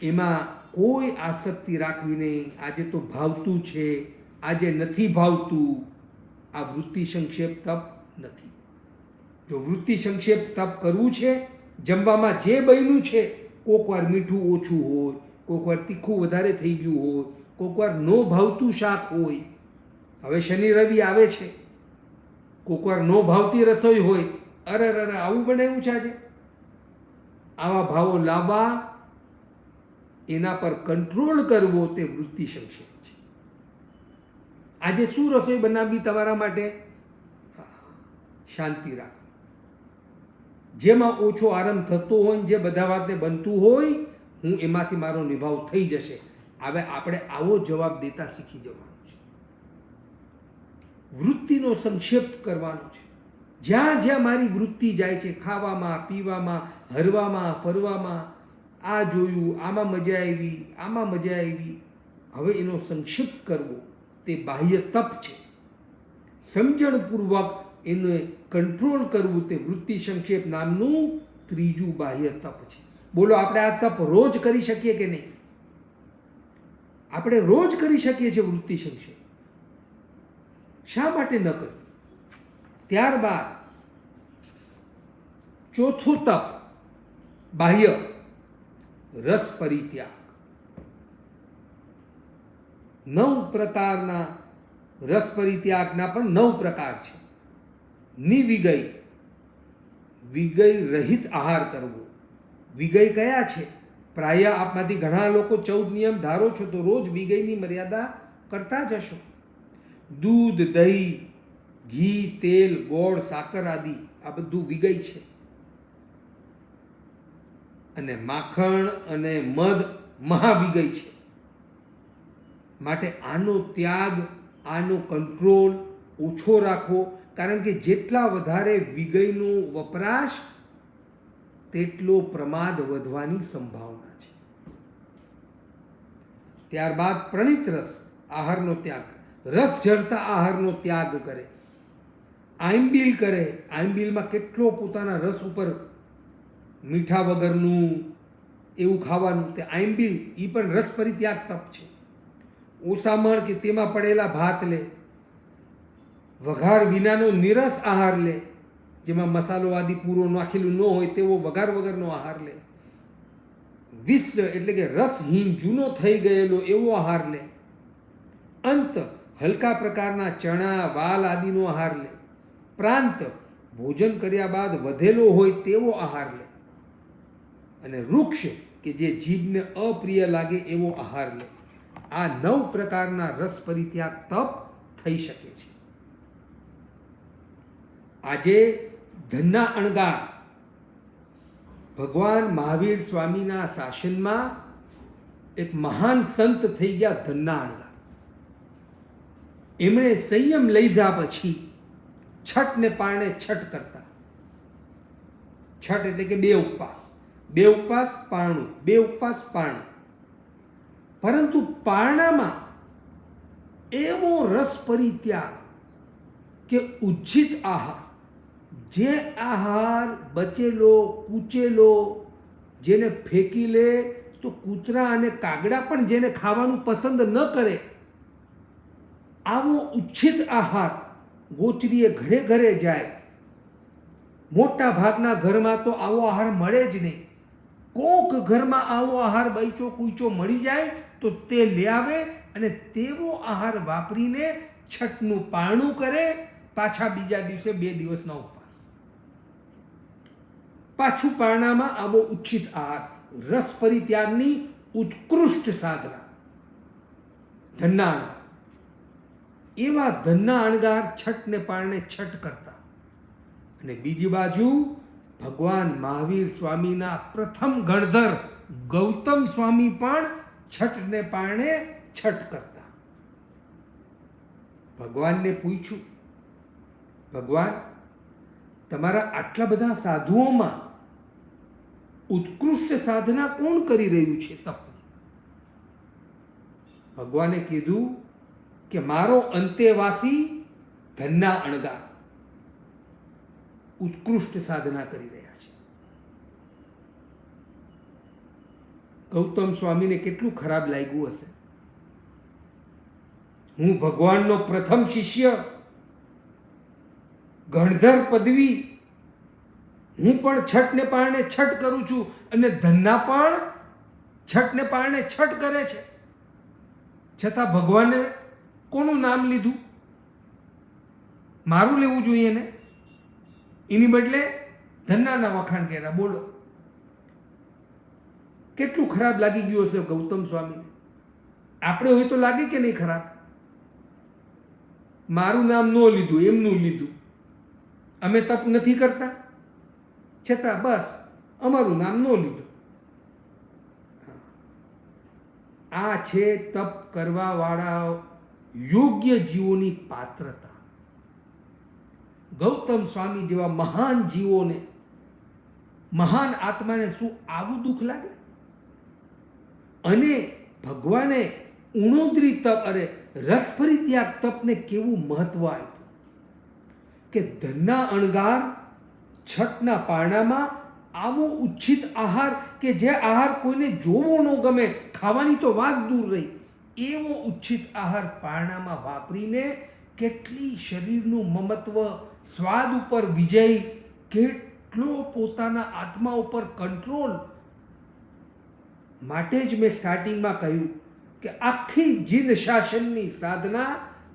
એમાં કોઈ આસક્તિ રાખવી નહીં. આજે તો ભાવતું છે, આજે નથી ભાવતું. આ વૃત્તિ સંક્ષેપ તપ નથી. જો વૃત્તિ સંક્ષેપ તપ કરવું છે, જમવામાં જે બન્યું છે, કોઈક વાર મીઠું ઓછું હોય, કોઈક વાર તીખું વધારે થઈ ગયું હોય, કોઈક વાર ન ભાવતું શાક હોય. હવે શનિ રવિ આવે છે, કોઈક વાર ન ભાવતી રસોઈ હોય. અરે આવું બનાવ્યું છે આજે. આવા ભાવો લાવવા, એના પર કંટ્રોલ કરવો તે વૃત્તિ સંક્ષેપ છે. આજે શું રસોઈ બનાવવી તમારા માટે? શાંતિ રાખો. જેમાં ઓછો આરામ થતો હોય, જે બધા વાતે બનતું હોય, હું એમાંથી મારો નિભાવ થઈ જશે. હવે આપણે આવો જવાબ દેતા શીખી જવાનું છે. વૃત્તિનો સંક્ષેપ કરવાનો છે. જ્યાં જ્યાં મારી વૃત્તિ જાય છે, ખાવામાં, પીવામાં, હરવામાં, ફરવામાં, આ જોયું, આમાં મજા આવી, આમાં મજા આવી, હવે એનો સંક્ષિપ્ત કરવો તે બાહ્ય તપ છે. સમજણપૂર્વક એને કંટ્રોલ કરવું તે વૃત્તિ સંક્ષેપ નામનું ત્રીજું બાહ્ય તપ છે. બોલો, આપણે આ તપ રોજ કરી શકીએ કે નહીં? આપણે રોજ કરી શકીએ છીએ વૃત્તિ સંક્ષેપ. શા માટે ન કર્યું? ત્યારબાદ ચોથું તપ બાહ્ય રસ પરિત્યાગ. 9 પ્રકારના રસ પરિત્યાગના પણ 9 પ્રકાર છે. નિવિગય, વિગય રહિત આહાર કરવો. વિગય કયા છે? પ્રાય આપમાંથી ઘણા લોકો 14 નિયમ ધારો છો તો રોજ વિગયની મર્યાદા કરતા જ હશો. દૂધ, દહીં, ઘી, તેલ, ગોળ, સાકર આદિ આ બધું વિગય છે. અને માખણ અને મધ મહાવિગય છે. માટે આનો ત્યાગ, આનો કંટ્રોલ ઓછો રાખવો. કારણ કે જેટલા વધારે વિગયનો વપરાશ તેટલો પ્રમાદ વધવાની સંભાવના છે. ત્યારબાદ પ્રણિત રસ આહારનો ત્યાગ. રસ ઝરતા આહારનો ત્યાગ કરે. આંબીલ કરે. આંબીલમાં કેટલો પોતાના રસ ઉપર મીઠા વગરનું એવું ખાવાનું, તે આંબીલ એ પણ રસ પરિત્યાગ તપ છે. ઓસામણ કે તેમાં પડેલા ભાત લે. વઘાર વિનાનો નિરસ આહાર લે, જેમાં મસાલો આદિ પૂરો નાખેલું ન હોય તેવો વઘાર વગરનો આહાર લે. વિષ એટલે કે રસહીન જૂનો થઈ ગયેલો એવો આહાર લે. અંત હલકા પ્રકારના ચણા, વાલ આદિનો આહાર લે. પ્રાંત ભોજન કર્યા બાદ વધેલો હોય તેવો આહાર લે. અને વૃક્ષ કે જે જીભને અપ્રિય લાગે એવો આહાર લે. આ 9 પ્રકારના રસ પરિત્યાગ તપ થઈ શકે છે. આજે ધનના અણગાર ભગવાન મહાવીર સ્વામીના શાસનમાં એક મહાન સંત થઈ ગયા ધનના અણગાર. એમણે સંયમ લીધા પછી છઠને પારણે છઠ કરતા. છઠ એટલે કે 2 ઉપવાસ. 2 ઉપવાસ પારણું, 2 ઉપવાસ પારણું. પરંતુ પારણામાં એવો રસ પરિત્યાગ કે ઉચિત આહાર, જે આહાર બચેલો કૂચેલો જેને ફેંકી લે તો કૂતરા અને કાગડા પણ જેને ખાવાનું પસંદ ન કરે, આવો ઉચિત આહાર ગોચરીએ ઘરે ઘરે જાય. મોટા ભાગના ઘરમાં તો આવો આહાર મળે જ નહીં. કોક ઘરમાં આવો આહાર બૈચો કૂચો મળી જાય તો તે લઈ આવે અને તેવો આહાર વાપરીને છઠનું પારણું કરે. પાછા બીજા દિવસે 2 દિવસના ઉપવાસ. પાછું પારણામાં આવો ઉચિત આહાર, રસ પરિત્યાગની ઉત્કૃષ્ટ સાધના. ધનના અણગાર. એવા ધનના અણગાર છઠને પારણે છઠ કરતા. અને બીજી બાજુ ભગવાન મહાવીર સ્વામીના પ્રથમ ગણધર ગૌતમ સ્વામી પણ છઠને પારણે છઠ કરતા. ભગવાનને પૂછ્યું, ભગવાન, તમારા આટલા બધા સાધુઓમાં ઉત્કૃષ્ટ સાધના કોણ કરી રહ્યું છે તપની? ભગવાને કીધું કે મારો અંતેવાસી ધનના અણગાર ઉત્કૃષ્ટ સાધના કરી રહ્યા છે. ગૌતમ સ્વામીને કેટલું ખરાબ લાગ્યું હશે. હું ભગવાનનો પ્રથમ શિષ્ય, ગણધર પદવી, હું પણ છઠને પારણે છઠ કરું છું અને ધનના પણ છઠને પારણે છઠ કરે છે. છતાં ભગવાને કોનું નામ લીધું? મારું લેવું જોઈએ ને. એની બદલે ધનના વખાણ કર્યા. બોલો, કેટલું ખરાબ લાગી ગયું હશે ગૌતમ સ્વામીને. આપણે હોય તો લાગે કે નહીં ખરાબ? મારું નામ ન લીધું, એમનું લીધું. અમે તપ નથી કરતા છતાં બસ અમારું નામ ન લીધું. આ છે તપ કરવાવાળા યોગ્ય જીવોની પાત્રતા. ગૌતમ સ્વામી જેવા મહાન જીવોને, મહાન આત્માને શું આવું દુઃખ લાગે? અને ભગવાને ઉણોદરી તપ, અરે રસભરી ત્યાગ તપને કેવું મહત્વ આપ્યું કે ધનના અણગાર છઠના પારણામાં આવો ઉચ્છિત આહાર કે જે આહાર કોઈને જોવો ન ગમે, ખાવાની તો વાત દૂર રહી, એવો ઉચ્છિત આહાર પારણામાં વાપરીને કેટલી શરીરનું મમત્વ, સ્વાદ ઉપર વિજય, કેટલો પોતાના આત્મા ઉપર કંટ્રોલ. માટે જ મેં સ્ટાર્ટિંગમાં કહ્યું કે આખી જીન શાસનની સાધના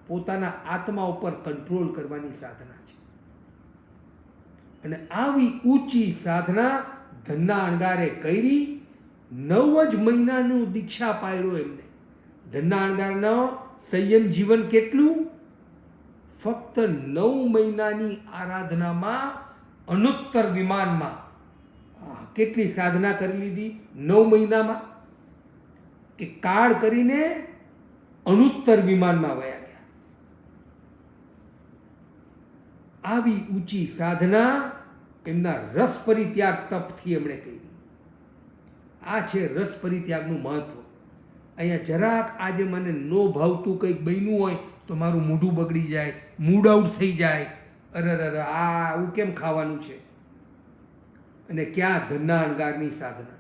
પોતાના આત્મા ઉપર કંટ્રોલ કરવાની સાધના છે. અને આવી ઊંચી સાધના ધનના અણગારે કરી. 9 જ મહિનાનું દીક્ષા પાડ્યો એમને. ધનના અણગારનો સંયમ જીવન કેટલું? ફક્ત 9 મહિનાની આરાધનામાં, અનુત્તર વિમાનમાં કેટલી સાધના કરી લીધી 9 મહિનામાં, કે કાળ કરીને અનુત્તર વિમાનમાં વયા ગયા. આવી ઊંચી સાધના એમના રસ પરિત્યાગ તપથી એમણે કરી. આ છે રસ પરિત્યાગનું મહત્વ. અહીંયા જરાક આજે મને નો ભાવતું કંઈક બન્યું હોય તો મારું મોઢું બગડી જાય, મૂડ આઉટ થઈ જાય, અરે આ આવું કેમ ખાવાનું છે? અને ક્યાં ધનના અણગારની સાધના.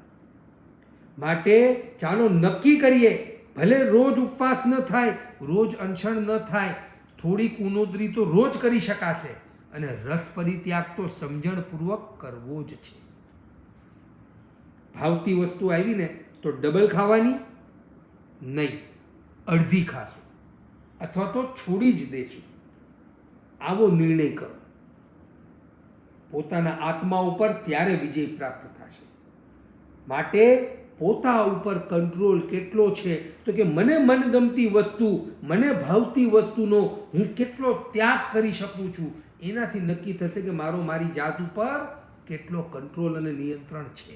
માટે ચાલો નક્કી કરીએ, ભલે રોજ ઉપવાસ ન થાય, રોજ અનશન ન થાય, થોડીક ઉનોદરી તો રોજ કરી શકાશે. અને રસ પરિત્યાગ તો સમજણપૂર્વક કરવો જ છે. ભાવતી વસ્તુ આવીને તો ડબલ ખાવાની નહીં, અડધી ખાશું અથવા તો છોડી જ દેશું. આવો નિર્ણય કરો પોતાના આત્મા ઉપર, ત્યારે વિજય પ્રાપ્ત થશે. માટે પોતા ઉપર કંટ્રોલ કેટલો છે તો કે મને મનગમતી વસ્તુ, મને ભાવતી વસ્તુનો હું કેટલો ત્યાગ કરી શકું છું, એનાથી નક્કી થશે કે મારો મારી જાત ઉપર કેટલો કંટ્રોલ અને નિયંત્રણ છે.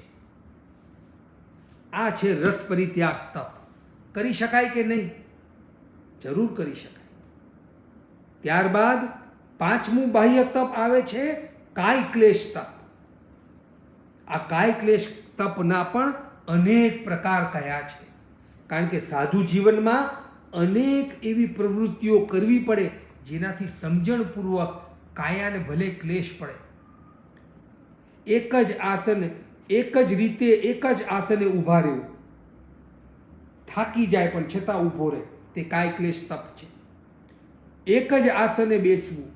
આ છે રસ પરિત્યાગ તપ. કરી શકાય કે નહીં? જરૂર કરી શકાય. ત્યારબાદ 5મું બાહ્ય તપ આવે છે કાય ક્લેશ તપ. આ કાય ક્લેશ તપના પણ અનેક પ્રકાર કયા છે. કારણ કે સાધુ જીવનમાં અનેક એવી પ્રવૃત્તિઓ કરવી પડે જેનાથી સમજણપૂર્વક કાયાને ભલે ક્લેશ પડે. એક જ આસન, એક જ રીતે, એક જ આસને ઊભા રહેવું, થાકી જાય પણ છતાં ઊભો રહે, તે કાય ક્લેશ તપ છે. એક જ આસને બેસવું,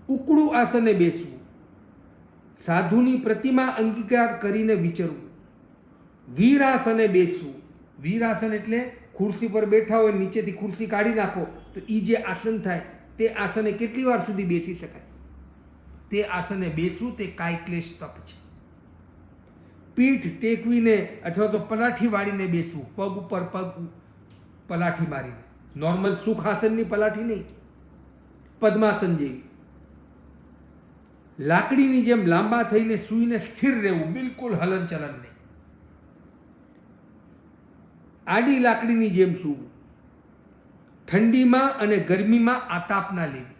ઉકળું આસને બેસવું, સાધુની પ્રતિમા અંગીકાર કરીને વિચરવું, વીરાસને બેસવું. વીરાસન એટલે ખુરશી પર બેઠા હોય, નીચેથી ખુરશી કાઢી નાખો તો એ જે આસન થાય તે આસને કેટલી વાર સુધી બેસી શકાય, તે આસને બેસવું, તે કાય ક્લેશ તપ છે. પીઠ ટેકવીને અથવા તો પલાઠી વાળીને બેસવું, પગ ઉપર પગ પલાઠી મારીને, નોર્મલ સુખાસનની પલાઠી નહીં, પદ્માસન જેવી. લાકડીની જેમ લાંબા થઈને સૂઈને સ્થિર રહેવું, બિલકુલ હલનચલન નહીં. આડી લાકડીની જેમ સૂવું. ઠંડીમાં અને ગરમીમાં આતાપ ના લેવી.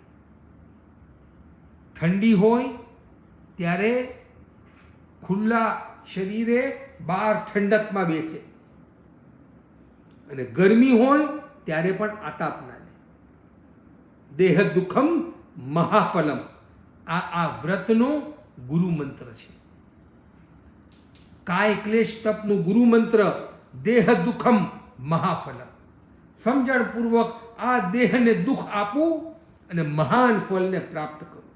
ઠંડી હોય ત્યારે ખુલ્લા શરીરે બહાર ઠંડકમાં બેસે, અને ગરમી હોય ત્યારે પણ આતાપ ના લે. દેહ દુઃખમ મહાફલમ, આ વ્રતનો ગુરુ મંત્ર છે. કાય ક્લેશ તપનું ગુરુ મંત્ર દેહ દુઃખમ મહાફલમ. સમજણપૂર્વક આ દેહને દુઃખ આપવું અને મહાન ફળને પ્રાપ્ત કરવું.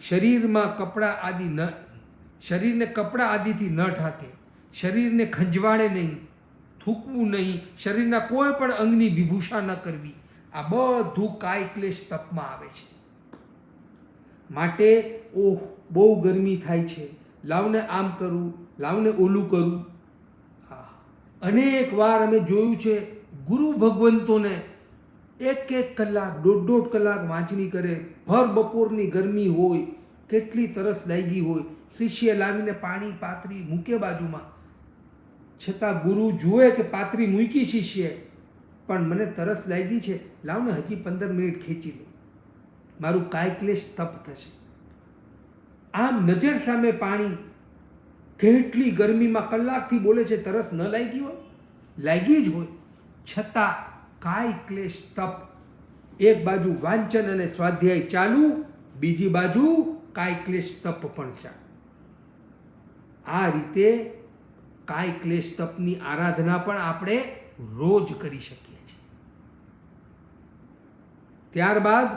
શરીરમાં કપડા આદિ ન, શરીરને કપડા આદિથી ન ઢાંકે, શરીરને ખંજવાળે નહીં, થૂકવું નહીં, શરીરના કોઈ પણ અંગની વિભૂષા ન કરવી. આ બધું કાય ક્લેશ તપમાં આવે છે. માટે ઓહ બહુ ગરમી થાય છે, લાવને આમ કરું, લાવને ઓલું કરું. અનેક વાર અમે જોયું છે ગુરુ ભગવંતોને એક કલાક, દોઢ કલાક વાંચણી કરે, ભર બપોરની ગરમી હોય, કેટલી તરસ લાગી હોય, શિષ્ય લાવીને પાણી પાતરી મૂકે બાજુમાં, છતાં ગુરુ જુએ કે પાતરી મૂકી શિષ્ય, પણ મને તરસ લાગી છે, લાવ ને હજી 15 મિનિટ ખેંચી લો, મારું કાય ક્લેશ તપ થશે. આમ નજર સામે પાણી, કેટલી ગરમીમાં કલાકથી બોલે છે, તરસ ન લાગી હોય? લાગી જ હોય, છતાં કાય ક્લેશ તપ. એક બાજુ વાંચન અને સ્વાધ્યાય ચાલુ, બીજી બાજુ કાય ક્લેશ તપ પણ ચાલુ. આ રીતે કાય ક્લેશ તપની આરાધના પણ આપણે રોજ કરી શકીએ છીએ. ત્યારબાદ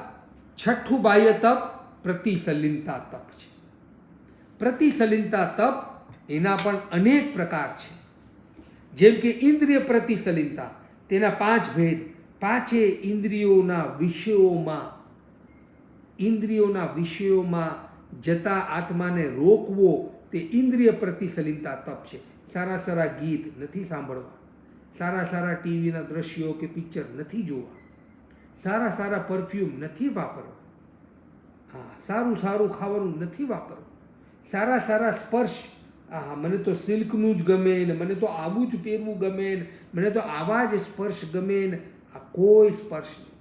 છઠ્ઠું બાહ્ય તપ પ્રતિસલિલતા તપ છે. પ્રતિસલિલતા તપ એના પણ અનેક પ્રકાર છે. જેમ કે ઇન્દ્રિય પ્રતિસલિલતા, તેના 5 ભેદ. પાંચે ઇન્દ્રિયોના વિષયોમાં જતા આત્માને રોકવો, તે ઇન્દ્રિય પ્રતિસલિલતા તપ છે. સારા સારા ગીત નથી સાંભળવા, સારા સારા ટીવીના દ્રશ્યો કે પિક્ચર નથી જોવા, સારા સારા પરફ્યુમ નથી વાપરવા, સારું સારું ખાવાનું નથી વાપરવું, સારા સારા સ્પર્શ, મને તો સિલ્કનું જ ગમે ને, મને તો આવું જ પહેરવું ગમે ને, મને તો આવા જ સ્પર્શ ગમે ને, આ કોઈ સ્પર્શ નહીં.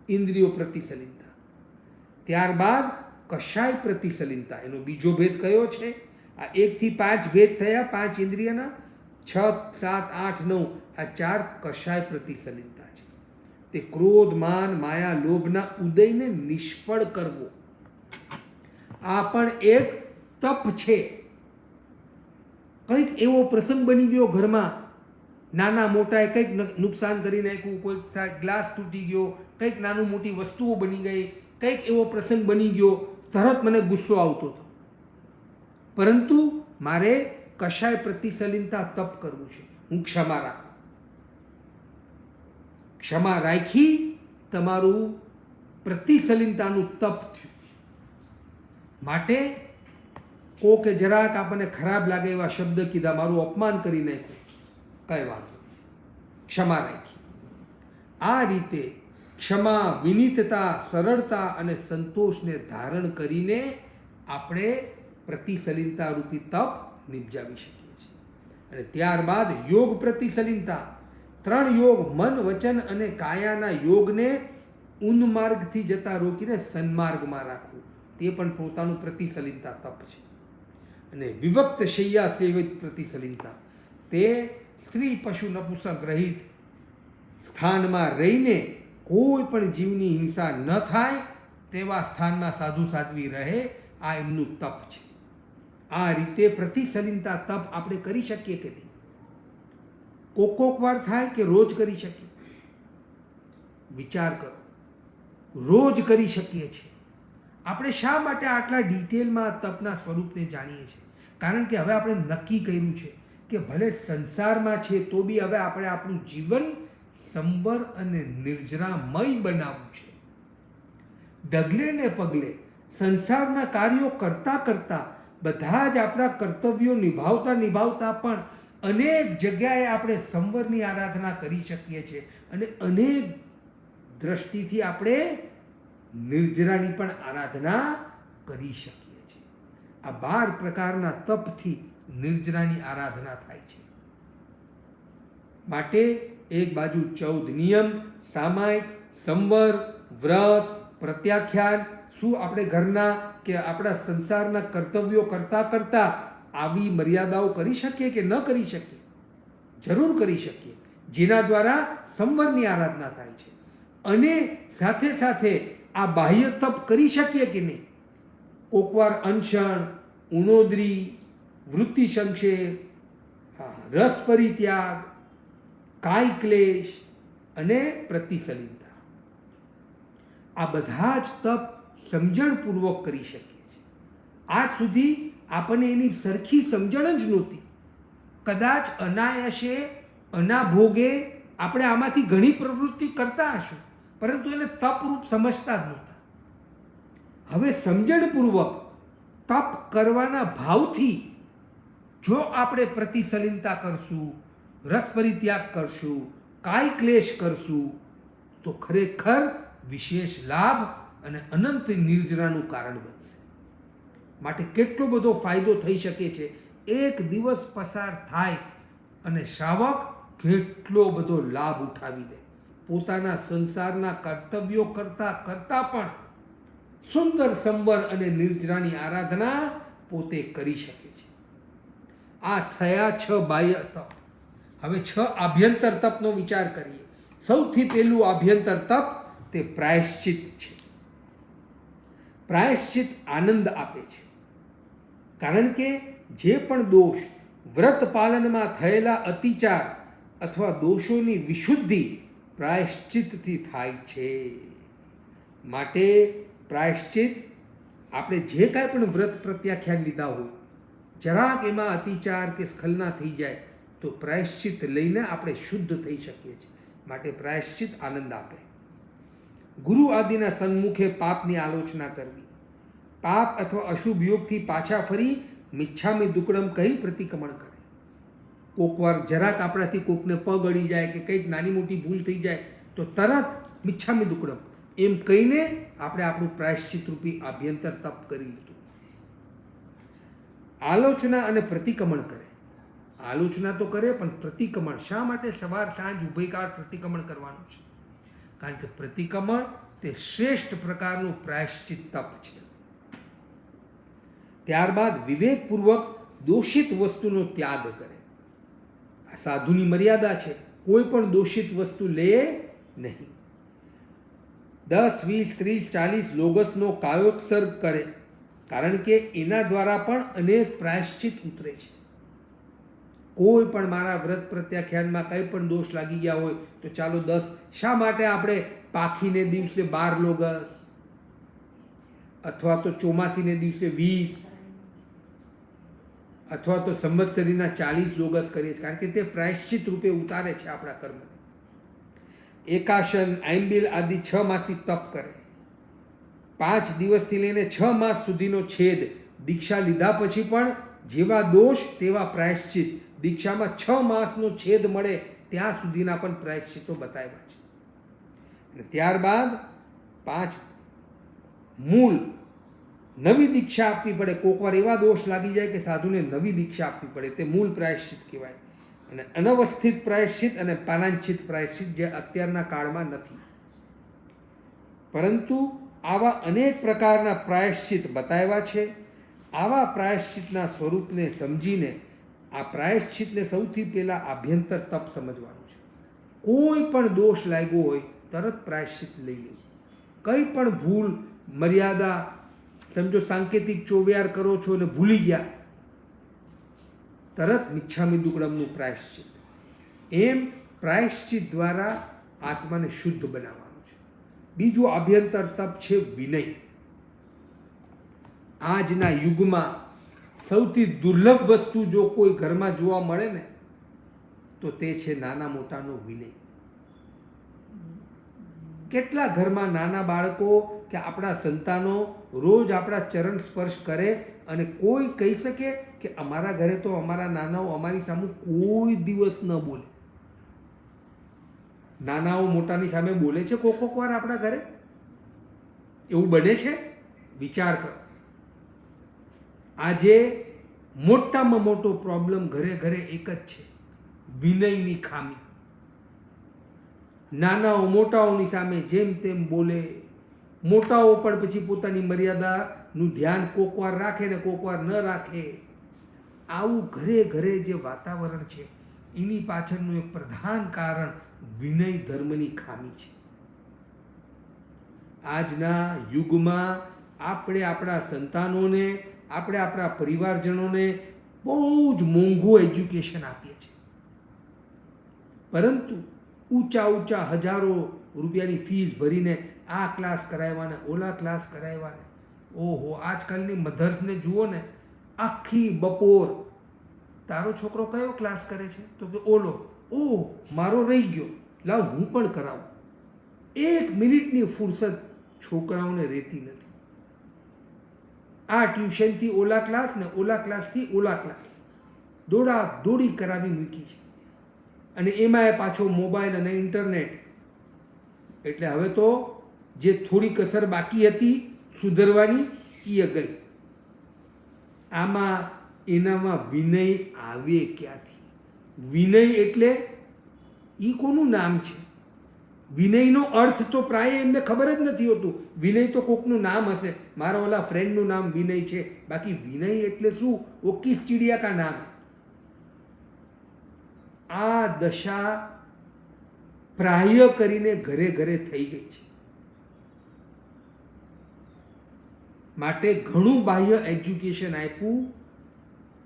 ઇન્દ્રિયો પ્રતિસલિલતા. ત્યારબાદ કશાય પ્રતિસલિલતા, એનો બીજો ભેદ કયો છે? આ 1 થી 5 ભેદ થયા 5 ઇન્દ્રિયના, 6, 7, 8, 9, આ 4 કશાય પ્રતિસલિલતા છે. તે ક્રોધ, માન, માયા, લોભના ઉદયને નિષ્ફળ કરવો, આ પણ એક તપ છે. કંઈક એવો પ્રસંગ બની ગયો ઘરમાં, નાના મોટાએ કંઈક નુકસાન કરી નાખ્યું, કોઈક ગ્લાસ તૂટી ગયો, કંઈક નાનું મોટી વસ્તુઓ બની ગઈ, કંઈક એવો પ્રસંગ બની ગયો, તરત મને ગુસ્સો આવતો હતો, પરંતુ મારે કશાય પ્રતિસલિલતા તપ કરવું છે. હું ક્ષમા રાખું. ક્ષમા રાખી તમારું પ્રતિસલિલતાનું તપ થયું. માટે કોકે જરાક આપણને ખરાબ લાગે એવા શબ્દ કીધા, મારું અપમાન કરી નાખ્યું, કઈ વાંધો નહીં, ક્ષમા રાખી. આ રીતે ક્ષમા, વિનીતતા, સરળતા અને સંતોષને ધારણ કરીને આપણે પ્રતિસલિલતા રૂપી તપ નિપજાવી શકીએ છીએ. અને ત્યારબાદ યોગ પ્રતિસલિલતા. 3 યોગ, મન, વચન અને કાયાના યોગને ઉન્માર્ગથી જતા રોકીને સન્માર્ગમાં રાખવું, તે પણ પોતાનું પ્રતિસલિલતા તપ છે. અને વિભક્ત શૈયા સેવિત પ્રતિસલિલતા, તે સ્ત્રી પશુ નપુંસક રહિત સ્થાનમાં રહીને કોઈ પણ જીવની હિંસા ન થાય તેવા સ્થાનમાં સાધુ સાધ્વી રહે, આ એમનું તપ છે. આ રીતે પ્રતિસલિલતા તપ આપણે કરી શકીએ કે નહીં? કોક વાર થાય કે રોજ કરી શકીએ? વિચાર કરો, રોજ કરી શકીએ છીએ. આપણે શા માટે આટલા ડિટેલમાં તપના સ્વરૂપને જાણીએ છીએ? કારણ કે હવે આપણે નક્કી કર્યું છે કે ભલે સંસારમાં છે તો બી હવે આપણે આપણું જીવન સંવર અને નિર્જરામય બનાવવું છે. ડગલે ને પગલે સંસારના કાર્યો કરતાં કરતાં, બધા જ આપણા કર્તવ્યો નિભાવતા પણ અનેક જગ્યાએ આપણે સંવરની આરાધના કરી શકીએ છીએ, અને અનેક દ્રષ્ટિથી આપણે નિર્જરાની પણ આરાધના કરી શકીએ છીએ. આ 12 પ્રકારના તપથી નિર્જરાની આરાધના થાય છે. માટે એક બાજુ 14 નિયમ, સામાયિક, સંવર, વ્રત, પ્રત્યાખ્યાન, શું આપણે ઘરના કે આપણા સંસારના કર્તવ્યો કરતાં આવી મર્યાદાઓ કરી શકીએ કે ન કરી શકીએ? જરૂર કરી શકીએ, જેના દ્વારા સંવરની આરાધના થાય છે. અને સાથે સાથે આ બાહ્ય તપ કરી શકીએ કે નહીં? કોકવાર અનશન, ઉણોદરી, વૃત્તિ સંક્ષેપ, રસ પરિત્યાગ, કાય ક્લેશ અને પ્રતિસલિલતા, આ બધા જ તપ સમજણપૂર્વક કરી શકીએ છીએ. આજ સુધી આપણને એની સરખી સમજણ જ નહોતી. કદાચ અનાયાસે, અનાભોગે આપણે આમાંથી ઘણી પ્રવૃત્તિ કરતા હશું, પરંતુ એને તપરૂપ સમજતા જ નહોતા. હવે સમજણપૂર્વક તપ કરવાના ભાવથી જો આપણે પ્રતિસલિલતા કરશું, રસ પરિત્યાગ કરશું, કાય ક્લેશ કરશું, તો ખરેખર વિશેષ લાભ અને અનંત નિર્જરાનું કારણ બનશે. માટે કેટલો બધો ફાયદો થઈ શકે છે. એક દિવસ પસાર થાય અને શ્રાવક કેટલો બધો લાભ ઉઠાવી લે. પોતાના સંસારના કર્તવ્યો કરતા કરતા પણ સુંદર સંવર અને નિર્જરાની આરાધના પોતે કરી શકે છે. આ થયા 6 બાહ્ય તપ. હવે 6 આભ્યંતર તપનો વિચાર કરીએ. સૌથી પહેલું આભ્યંતર તપ તે પ્રાયશ્ચિત છે. પ્રાયશ્ચિત આનંદ આપે છે, કારણ કે જે પણ દોષ, વ્રત પાલનમાં થયેલા અતિચાર અથવા દોષોની વિશુદ્ધિ પ્રાયશ્ચિતથી થાય છે. માટે પ્રાયશ્ચિત, આપણે જે કાંઈ પણ વ્રત પ્રત્યાખ્યાન લીધા હોય, જરાક એમાં અતિચાર કે સ્ખલના થઈ જાય તો પ્રાયશ્ચિત લઈને આપણે શુદ્ધ થઈ શકીએ છીએ. માટે પ્રાયશ્ચિત આનંદ આપે. ગુરુ આદિના સન્મુખે પાપની આલોચના કરવી, પાપ અથવા અશુભ યોગથી પાછા ફરી મિચ્છામી દુક્કડમ કહી પ્રતિક્રમણ કરે. કોકવાર જરાક આપણાથી કોકને પગ અડી જાય કે કંઈક નાની મોટી ભૂલ થઈ જાય તો તરત મિચ્છામી દુક્કડમ એમ કહીને આપણે આપણું પ્રાયશ્ચિત રૂપી આભ્યંતર તપ કરી લીધું. આલોચના અને પ્રતિક્રમણ કરે. આલોચના તો કરે, પણ પ્રતિક્રમણ શા માટે સવાર સાંજ ઉભયકાળ પ્રતિક્રમણ કરવાનું છે? કારણ કે પ્રતિક્રમણ તે શ્રેષ્ઠ પ્રકારનું પ્રાયશ્ચિત તપ છે. ત્યારબાદ વિવેકપૂર્વક દોષિત વસ્તુનો ત્યાગ કરે. આ સાધુની મર્યાદા છે, કોઈ પણ દોષિત વસ્તુ લે નહીં. 10, 20, 30, 40 લોગસનો કાયોત્સર્ગ કરે, કારણ કે એના દ્વારા પણ અનેક પ્રાયશ્ચિત ઉતરે છે. કોઈ પણ મારા વ્રત પ્રત્યાખ્યાનમાં કંઈ પણ દોષ લાગી ગયા હોય તો ચાલો 10, શા માટે આપણે પાખીને દિવસે 12 લોગસ અથવા તો ચોમાસીને દિવસે 20 અથવા તો સંવત્સરીના 40 લોગસ કરીએ છીએ, કારણ કે તે પ્રાયશ્ચિત રૂપે ઉતારે છે આપણા કર્મને. એકાશન, આંબિલ આદિ 6 માસી તપ કરે. 5 દિવસથી લઈને 6 માસ સુધીનો છેદ, દીક્ષા લીધા પછી પણ જેવા દોષ તેવા પ્રાયશ્ચિત. દીક્ષામાં 6 માસનો છેદ મળે ત્યાં સુધીના પણ પ્રાયશ્ચિતો બતાવ્યા છે. અને ત્યારબાદ 5 મૂળ નવી દીક્ષા આપવી પડે. કોકવાર એવા દોષ લાગી જાય કે સાધુને નવી દીક્ષા આપવી પડે, તે મૂળ પ્રાયશ્ચિત કહેવાય. અને અનવસ્થિત પ્રાયશ્ચિત અને પાનાંચિત પ્રાયશ્ચિત, જે અત્યારના કાળમાં નથી. પરંતુ આવા અનેક પ્રકારના પ્રાયશ્ચિત બતાવ્યા છે. આવા પ્રાયશ્ચિતના સ્વરૂપને સમજીને આ પ્રાયશ્ચિતને સૌથી પહેલાં આભ્યંતર તપ સમજવાનું છે. કોઈ પણ દોષ લાગ્યો હોય તરત પ્રાયશ્ચિત લઈ લેવું. કંઈ પણ ભૂલ, મર્યાદા, સમજો સાંકેતિક ચોવ્યાર કરો છો અને ભૂલી ગયા, તરત મિચ્છામી દુક્કડમનું પ્રાયશ્ચિત. એમ પ્રાયશ્ચિત દ્વારા આત્માને શુદ્ધ બનાવવાનું છે. બીજું આભ્યંતર તપ છે વિનય. આજના યુગમાં સૌથી દુર્લભ વસ્તુ જો કોઈ ઘરમાં જોવા મળે ને તો તે છે નાના મોટાનો વિનય. કેટલા ઘરમાં નાના બાળકો કે આપણા સંતાનો રોજ આપણા ચરણ સ્પર્શ કરે અને કોઈ કહી શકે કે અમારા ઘરે તો અમારા નાનાઓ અમારી સામે કોઈ દિવસ ન બોલે. નાનાઓ મોટાની સામે બોલે છે કોક વાર આપણા ઘરે? એવું બને છે? વિચાર કરો. આજે મોટામાં મોટો પ્રોબ્લેમ ઘરે ઘરે એક જ છે, વિનયની ખામી. નાનાઓ મોટાઓની સામે જેમ તેમ બોલે. મોટાઓ પણ પછી પોતાની મર્યાદાનું ધ્યાન કોકવાર રાખે ને કોકવાર ન રાખે. આવું ઘરે ઘરે જે વાતાવરણ છે એની પાછળનું એક પ્રધાન કારણ વિનય ધર્મની ખામી છે. આજના યુગમાં આપણે આપણા સંતાનોને, આપણે આપણા પરિવારજનોને બહુ જ મોંઘું એજ્યુકેશન આપીએ છીએ, પરંતુ ઊંચા હજારો રૂપિયાની ફીસ ભરીને આ ક્લાસ કરાવ્યા ને ઓલા ક્લાસ કરાવ્યા ને. ઓહો, આજકાલની મધર્સને જુઓ ને, આખી બપોર તારો છોકરો કયો ક્લાસ કરે છે? તો કે ઓલો. ઓહ, મારો રહી ગયો, લાવ હું પણ કરાવું. 1 મિનિટની ફુરસદ છોકરાઓને રહેતી નથી. આ ટ્યુશનથી ઓલા ક્લાસ ને ઓલા ક્લાસથી ઓલા ક્લાસ, દોડા દોડી કરાવી મૂકી છે. અને એમાંય પાછો મોબાઈલ અને ઇન્ટરનેટ. એટલે હવે તો જે થોડી કસર બાકી હતી સુધરવાની એ ગઈ. આમાં એનામાં વિનય આવે ક્યાંથી? વિનય એટલે એ કોનું નામ છે? વિનયનો અર્થ તો પ્રાય એમને ખબર જ નથી હોતું. વિનય તો કોકનું નામ હશે, મારા ઓલા ફ્રેન્ડનું નામ વિનય છે, બાકી વિનય એટલે શું? वो किस चिड़िया का नाम है? આ દશા પ્રાય કરીને ઘરે ઘરે થઈ ગઈ છે. માટે ઘણું બાહ્ય એજ્યુકેશન આપ્યું,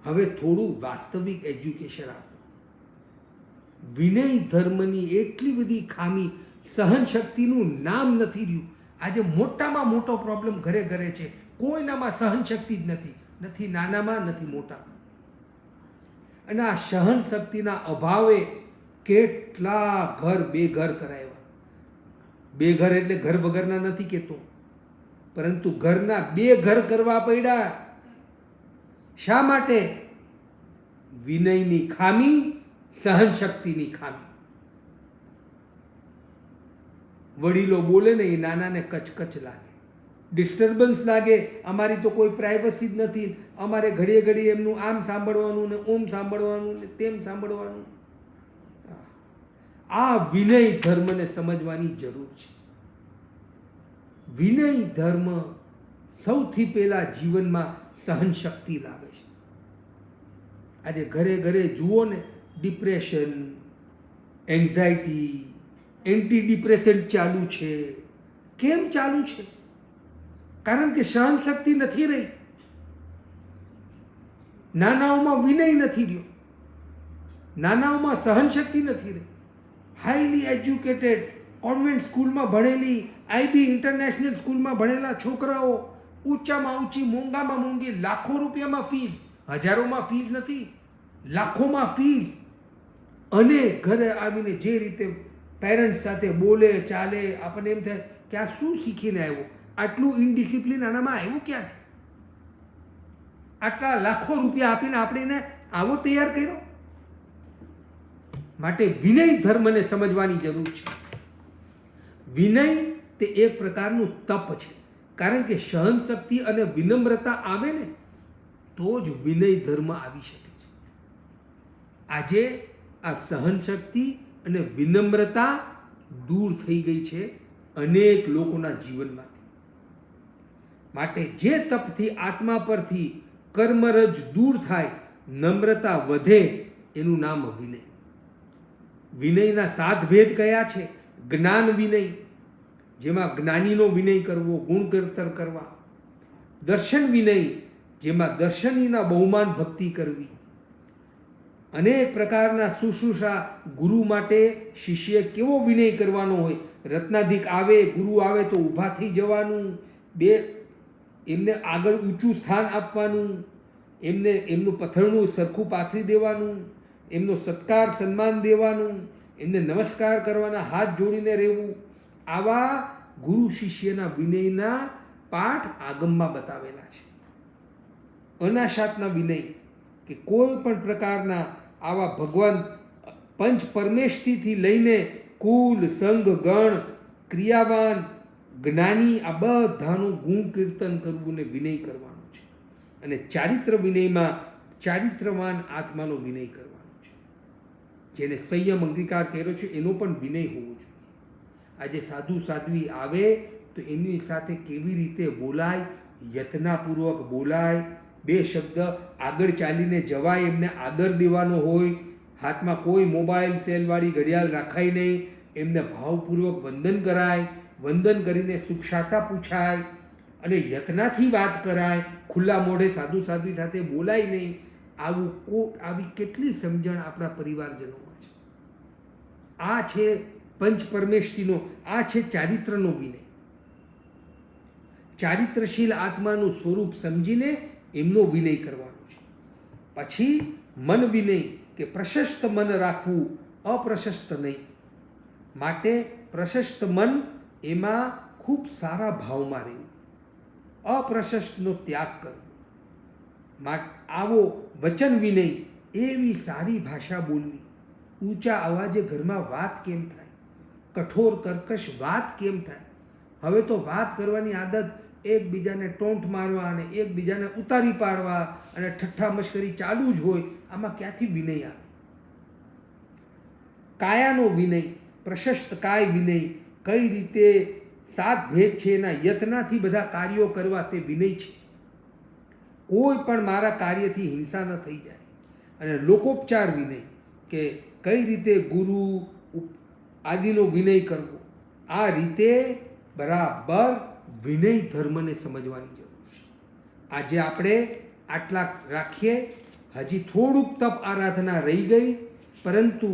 હવે થોડું વાસ્તવિક એજ્યુકેશન આપો. વિનય ધર્મની એટલી બધી ખામી, સહનશક્તિનું નામ નથી રહ્યું. આજે મોટામાં મોટો પ્રોબ્લેમ ઘરે ઘરે છે. કોઈનામાં સહનશક્તિ જ નથી, નથી નાનામાં નથી મોટામાં. અને આ સહનશક્તિના અભાવે કેટલા ઘર બેઘર કરાવ્યા. બેઘર એટલે ઘર વગરના નથી કહેતો, પરંતુ ઘરના બે ઘર કરવા પડ્યા. શા માટે? વિનયની ખામી, સહનશક્તિની ખામી. વડીલો બોલે ને એ નાનાને કચકચ લાગે, ડિસ્ટર્બન્સ લાગે. અમારી તો કોઈ પ્રાઇવસી જ નથી, અમારે ઘડીએ ઘડીએ એમનું આમ સાંભળવાનું ને ઓમ સાંભળવાનું ને તેમ સાંભળવાનું. આ વિનય ધર્મને સમજવાની જરૂર છે. વિનય ધર્મ સૌથી પહેલા જીવનમાં સહનશક્તિ લાવે છે. આજે ઘરે ઘરે જુઓ ને, ડિપ્રેશન, એન્ઝાયટી, એન્ટી ડિપ્રેસન્ટ ચાલુ છે. કેમ ચાલુ છે? કારણ કે સહનશક્તિ નથી રહી. નાનાઓમાં વિનય નથી રહ્યો, નાનાઓમાં સહનશક્તિ નથી રહી. હાઈલી એજ્યુકેટેડ, કોન્વેન્ટ સ્કૂલમાં ભણેલી, આઈબી ઇન્ટરનેશનલ સ્કૂલમાં ભણેલા છોકરાઓ, ઊંચામાં ઊંચી, મોંઘામાં મોંઘી, લાખો રૂપિયામાં ફીસ, હજારોમાં ફીસ નથી, લાખોમાં ફીસ. અને ઘરે આવીને જે રીતે પેરેન્ટ્સ સાથે બોલે ચાલે, આપણને એમ થાય કે આ શું શીખીને આવ્યો? આટલું ઇનડિસિપ્લિન આનામાં આવ્યું ક્યાંથી? આટલા લાખો રૂપિયા આપીને આપણે એને આવો તૈયાર કર્યો. માટે વિનય ધર્મને સમજવાની જરૂર છે. વિનય તે એક પ્રકારનું તપ છે. કારણ કે સહનશક્તિ અને વિનમ્રતા આવે ને તો જ વિનય ધર્મ આવી શકે છે. આજે આ સહનશક્તિ અને વિનમ્રતા દૂર થઈ ગઈ છે અનેક લોકોના જીવનમાંથી. માટે જે તપથી આત્મા પરથી કર્મરજ દૂર થાય, નમ્રતા વધે, એનું નામ વિનય. વિનયના 7 ભેદ કયા છે? જ્ઞાન વિનય, જેમાં જ્ઞાનીનો વિનય કરવો, ગુણ કરતર કરવા. દર્શન વિનય, જેમાં દર્શનીના બહુમાન ભક્તિ કરવી. અનેક પ્રકારના શુશ્રૂષા, ગુરુ માટે શિષ્ય કેવો વિનય કરવાનો હોય. રત્નાધિક આવે, ગુરુ આવે તો ઊભા થઈ જવાનું, એમને આગળ ઊંચું સ્થાન આપવાનું, એમનું પથરણું સરખું પાથરી દેવાનું, એમનો સત્કાર સન્માન દેવાનું, એમને નમસ્કાર કરવાના, હાથ જોડીને રહેવું. આવા ગુરુ શિષ્યના વિનયના પાઠ આગમમાં બતાવેલા છે. અનાશાતના વિનય, કે કોઈ પણ પ્રકારના આવા ભગવાન પંચ પરમેષ્ઠીથી લઈને કુલ, સંઘ, ગણ, ક્રિયાવાન, જ્ઞાની, આ બધાનું ગુણ કીર્તન કરવું ને વિનય કરવાનું છે. અને ચારિત્ર વિનયમાં ચારિત્રવાન આત્માનો વિનય કરવાનો છે. જેને સંયમ અંગીકાર કર્યો છે એનો પણ વિનય હોવો જોઈએ. આજે સાધુ સાધ્વી આવે તો એમની સાથે કેવી રીતે બોલાય, યત્નાપૂર્વક બોલાય, 2 શબ્દ આગળ ચાલીને જવાય, એમને આદર દેવાનો હોય. હાથમાં કોઈ મોબાઈલ સેલવાળી ઘડિયાળ રાખાય નહીં, એમને ભાવપૂર્વક વંદન કરાય, વંદન કરીને સુખશાતા પૂછાય અને યત્નાથી વાત કરાય. ખુલ્લા મોઢે સાધુ સાધ્વી સાથે બોલાય નહીં. આવી કેટલી સમજણ આપણા પરિવારજનોમાં છે. આ છે પંચ પરમેષ્ઠીનો, આ છે ચારિત્રનો વિનય. ચારિત્રશીલ આત્માનું સ્વરૂપ સમજીને એમનો વિનય કરવાનો છે. પછી મન વિનય, કે પ્રશસ્ત મન રાખવું, અપ્રશસ્ત નહીં. માટે પ્રશસ્ત મન, એમાં ખૂબ સારા ભાવમાં રહેવું, અપ્રશસ્તનો ત્યાગ કરવો. આવો વચન વિનય, એવી સારી ભાષા બોલવી, ઊંચા અવાજે ઘરમાં વાત કેમ થાય, કઠોર કર્કશ વાત કેમ થાય? હવે તો વાત કરવાની આદત એકબીજાને ટોંટ મારવા અને એકબીજાને ઉતારી પાડવા અને ઠઠ્ઠા મશ્કરી ચાલુ જ હોય. આમાં ક્યાંથી વિનય આવે? કાયાનો વિનય, પ્રશસ્ત કાય વિનય, કઈ રીતે સાત ભેદ છે એના યત્નાથી બધા કાર્યો કરવા તે વિનય છે. કોઈ પણ મારા કાર્યથી હિંસા ન થઈ જાય. અને લોકોપચાર વિનય, કે કઈ રીતે ગુરુ આદિનો વિનય કરવો, આ રીતે બરાબર વિનય ધર્મને સમજવાની જરૂર છે. આજે આપણે આટલા રાખીએ. હજી થોડુંક તપ આરાધના રહી ગઈ, પરંતુ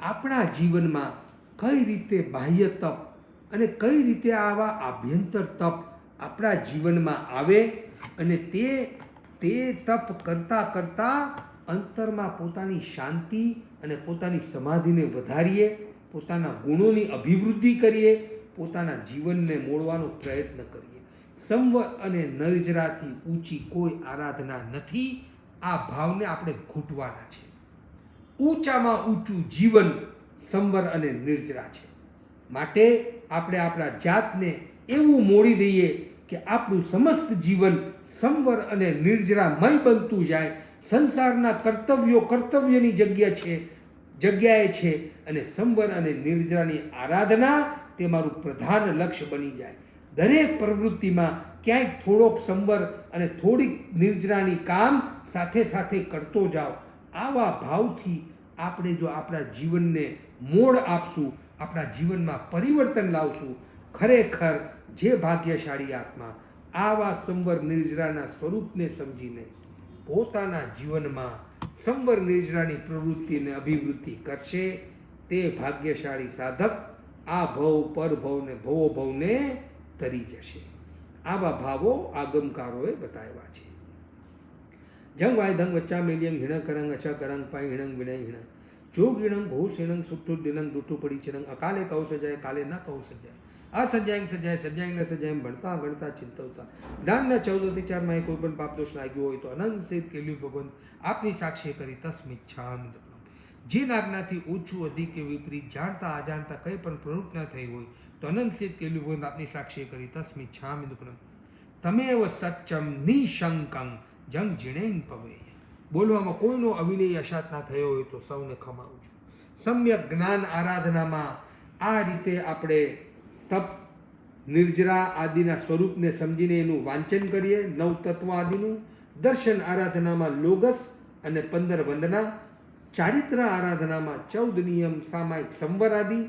આપણા જીવનમાં કઈ રીતે બાહ્ય તપ અને કઈ રીતે આવા આભ્યંતર તપ આપણા જીવનમાં આવે અને તે તપ કરતાં કરતાં અંતરમાં પોતાની શાંતિ અને પોતાની સમાધિને વધારીએ, પોતાના ગુણોની અભિવૃદ્ધિ કરીએ, પોતાના જીવનને મોડવાનો પ્રયત્ન કરીએ. સંવર અને નર્જરાથી ઊંચી કોઈ આરાધના નથી. આ ભાવને આપણે ઘૂંટવાના છે. ઊંચામાં ઊંચું જીવન સંવર અને નિર્જરા છે. માટે આપણે આપણા જાતને એવું મોડી દઈએ કે આપણું સમસ્ત જીવન સંવર અને નિર્જરામય બનતું જાય. સંસારના કર્તવ્યની જગ્યાએ છે અને સંવર અને નિર્જરાની આરાધના તે મારું પ્રધાન લક્ષ્ય બની જાય. દરેક પ્રવૃત્તિમાં ક્યાંક થોડોક સંવર અને થોડીક નિર્જરાની કામ સાથે સાથે કરતો જાઓ. આવા ભાવથી આપણે જો આપણા જીવનને મોડ આપશું, આપણા જીવનમાં પરિવર્તન લાવશું, ખરેખર જે ભાગ્યશાળી આત્મા આવા સંવર નિર્જરાના સ્વરૂપને સમજીને પોતાના જીવનમાં સંવર નિર્જરાની પ્રવૃત્તિને અભિવૃદ્ધિ કરશે, તે ભાગ્યશાળી સાધક આ ભવ પરભવને ભવોભવને તરી જશે. આવા ભાવો આગમકારોએ બતાવ્યા છે. જંગ વાયધંગ વચ્ચા મેલિયંગ હિણ કરંગ અછ કરંગ પાય હિણંગ વિનય હિણ જોગ હિણંગ ભૂ સિણંગ સુઠ્ઠું દિનંગ દૂઠું પડી છિણંગ અકાલે કહું સજાય કાલે ન કહું સજાય અસજાય સજાય સજાય ન સજાય ભણતા ગણતા ચિંતવતા જ્ઞાનના 14 ચારમાં કોઈ પણ પાપ દોષ લાગ્યો હોય તો અનંત સેત કેલ્યું ભગવંત આપની સાક્ષી કરી તસ્મિચ્છામિ દુઃખમ. જે આજ્ઞાથી ઓછું અધિક કે વિપરીત જાણતા અજાણતા કંઈ પણ પ્રવૃત્તિ ન થઈ હોય તો અનંત સેત કેલ્યું ભગવંત આપની સાક્ષી કરી તસ્મિચ્છામિ દુઃખમ. તમેવ સચ્ચમ નિશંકં જંગ જીણેન પવેય. બોલવામાં કોઈનો અવિનય અશાત ના થયો હોય તો સૌને ખમાવું છું. સમ્યક જ્ઞાન આરાધનામાં આ રીતે આપણે તપ નિર્જરા આદિના સ્વરૂપને સમજીને એનું વાંચન કરીએ. 9 તત્વ આદિનું દર્શન આરાધનામાં લોગસ અને 15 વંદના, ચારિત્ર આરાધનામાં 14 નિયમ સામાયિક સંવર આદિ,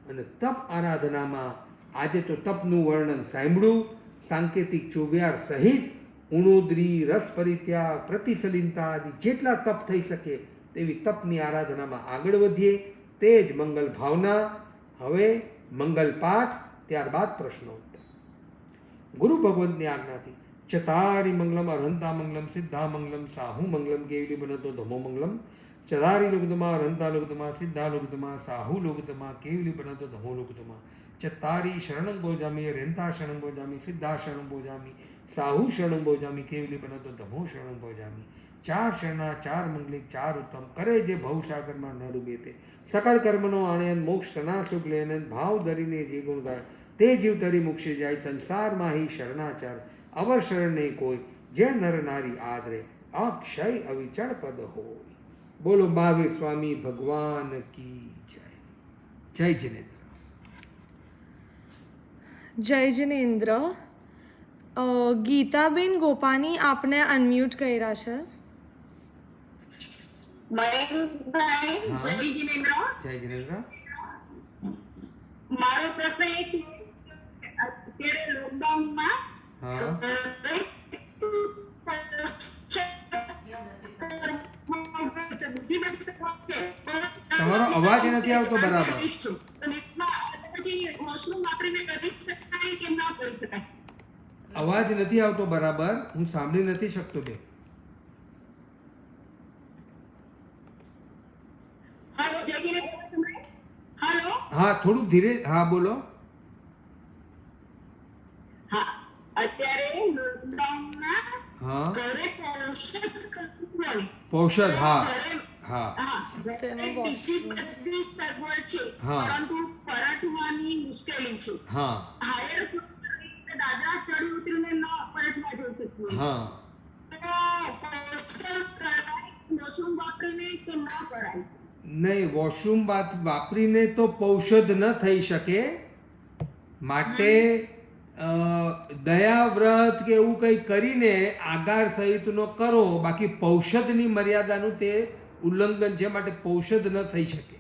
અને તપ આરાધનામાં આજે તો તપનું વર્ણન સાંભળ્યું, સાંકેતિક 24 સહિત ઉણોદરી, રસ પરિત્યાગ, પ્રતિસલીનતા આદિ જેટલા તપ થઈ શકે તેવી તપની આરાધનામાં આગળ વધીએ. તે જ મંગલ ભાવના. હવે મંગલ પાઠ, ત્યારબાદ પ્રશ્નોત્તર. ગુરુ ભગવંતની આજ્ઞાથી ચતારી મંગલમ અર્હંતા મંગલમ સિદ્ધા મંગલમ સાહુ મંગલમ કેવલી બનતો ધમો મંગલમ. ચતારી લોકતમા અર્હંતા લોકતમા સિદ્ધા લોકતમા સાહુ લોકતમા કેવલી બનતો ધમો લોકતમા. ચતારી શરણં ભોજામી અર્હંતા શરણં ભોજામી સિદ્ધા શરણં ભોજામી સાહુ શરણં ભોજામી કેવલી બનતો ધમો શરણં ભોજામી. 4 શરણા 4 મંગલિક 4 ઉત્તમ કરે જે ભવસાગરમાં ન ડૂબે તે. સકળ કર્મનો આણયન મોક્ષ તના સુખ લેનન ભાવ ધરીને જે ગુણ ગાય તે જીવ તરી મોક્ષે જાય. સંસારમાં હી શરણાચાર અવર શરણ નહીં કોઈ જે નર નારી આદરે અક્ષય અવિચળ પદ હોય. બોલો મહાવીર સ્વામી ભગવાન કી જય. જય જિનેન્દ્ર. જય જિનેન્દ્ર. ગીતાબેન ગોપાની આપને અનમ્યુટ કર્યા છે. મયંકભાઈ, જય જિનેન્દ્ર. જય જિનેન્દ્ર. મારો પ્રશ્ન એ છે, અત્યારે લોકડાઉનમાં તમારો અવાજ નથી આવતો બરાબર. અવાજ નથી આવતો બરાબર, હું સાંભળી નથી શકતો બે. હા, થોડું ધીરે. હા, બોલો. અત્યારે લોકડાઉનમાં હા, ઘરે પૌષધ. હા હા તેમાં બીજી washroom. બધી સગવડ છે હા. પરંતુ પરતવાની મુશ્કેલી છે. હા હાયર ફ્લોર દાદરા ચડી ઉતરીને ન પરતવા જઈ શકીએ. હા તો પોસ્ટર કરાય વોશરૂમ વાપરીને કે ન કરાય? નહીં, વોશરૂમ વાપરીને તો પૌષધ ન થઈ શકે, માટે દયાવ્રત કે એવું કંઈ કરીને આગાર સહિતનો કરો, બાકી પૌષધની મર્યાદાનું તે ઉલ્લંઘન છે, માટે પૌષધ ન થઈ શકે.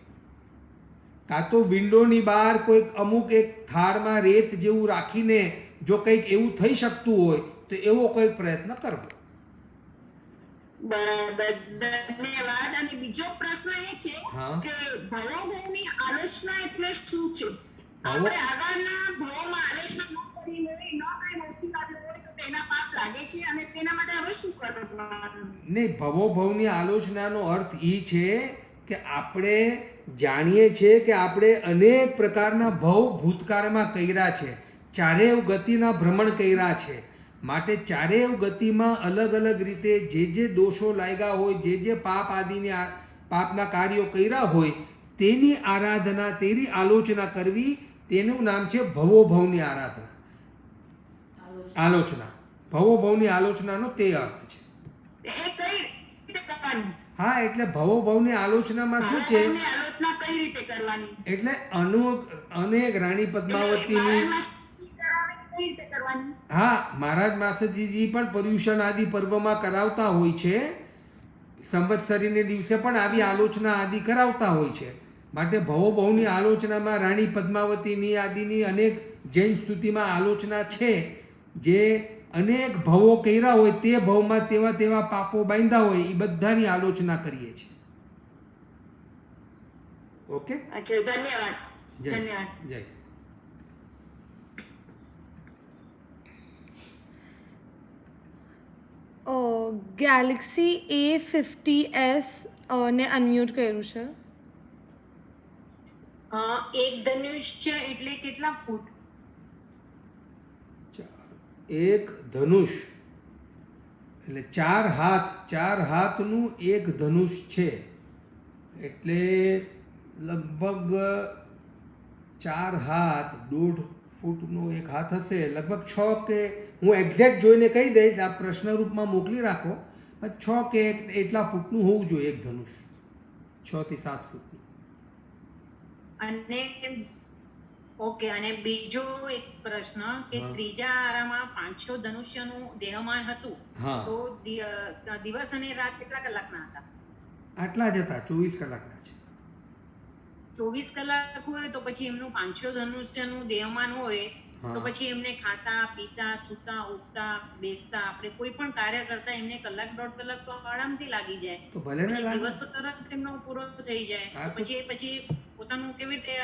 કાં તો વિન્ડોની બહાર કોઈક અમુક એક થાળમાં રેત જેવું રાખીને જો કંઈક એવું થઈ શકતું હોય તો એવો કોઈ પ્રયત્ન કરવો. બરાબર, ધન્યવાદ. અને બીજો પ્રશ્ન એ છે હા. કે ભવોભવની આલોચના એટલે શું છે? ભવો- આપણે આગળના ભવોમાં આલોચના ન કરી હોય, ન કઈ વસ્તુ આવી હોય તો તેના પાપ લાગે છે, અને તેના માટે હવે શું કરવાનું? નહીં, ભવોભવની આલોચનાનો અર્થ એ છે કે આપણે જાણીએ છીએ કે આપણે અનેક પ્રકારના ભવ ભૂતકાળમાં કર્યા છે, ચારેય ગતિના ભ્રમણ કર્યા છે, માટે ચારેય ગતિમાં અલગ અલગ રીતે જે દોષો લાગ્યા હોય, જે પાપ આદિની પાપના કાર્યો કર્યા હોય તેની આરાધના, તેની આલોચના કરવી, તેનું નામ છે ભવોભવની આલોચના. ભવોભવની આલોચનાનો તે અર્થ છે. એ કઈ રીતે કરવાની? હા, એટલે ભવોભવની આલોચનામાં શું છે, ભવોભવની આલોચના કઈ રીતે કરવાની? એટલે અનેક રાણી પદ્માવતીની, કઈ રીતે કરવાની? હા, મહારાજ માસજીજી પણ પર્યુષણ આદિ પર્વમાં કરાવતા હોય છે, સંવત્સરીને દિવસે પણ આવી આલોચના આદિ કરાવતા હોય છે. માટે ભવોભવની આલોચનામાં રાણી પદ્માવતીની આદિની અનેક જૈન સ્તુતિમાં આલોચના છે, જે અનેક ભવો કર્યા હોય તે ભવમાં તેવા પાપો બાંધ્યા હોય એ બધાની આલોચના કરીએ છીએ. ઓકે, અચ્છા, ધન્યવાદ. જય ધન્યવાદ. જય. ગેલેક્સી A50s ને અનમ્યુટ કર્યું છે. એક ધનુષ્ય એટલે કેટલા ફૂટ? એક ધનુષ એટલે 4 હાથ, 4 હાથનું એક ધનુષ છે, એટલે લગભગ 4 હાથ 1.5 ફૂટનો એક હાથ હશે, લગભગ 6 કે, હું એક્ઝેક્ટ જોઈને કહી દઈશ, આ પ્રશ્ન રૂપમાં મોકલી રાખો, પણ 6 કે એટલા ફૂટનું હોવું જોઈએ એક ધનુષ, 6 થી 7 ફૂટનું. અને ઓકે, અને બીજો એક પ્રશ્ન કે હા. ત્રીજા આરામાં 500 ધનુષ્યનું દેહમાન હતું, હા. તો દિવસ અને રાત કેટલા કલાકના હતા? આટલા જ હતા, 24 કલાકના છે. 24 કલાક હોય તો પછી એમનું 500 ધનુષ્યનું દેહમાન હોય હા. તો પછી એમને ખાતા પીતા સૂતા ઉઠતા બેસતા આપણે કોઈ પણ કાર્ય કરતા એમને 1-1.5 કલાક તો આરામથી લાગી જાય. તો ભલે ને પછી લાગે. દિવસ તો તરત એમનો પૂરો થઈ જાય. હા, તો પછી પોતાનું કેવી રીતે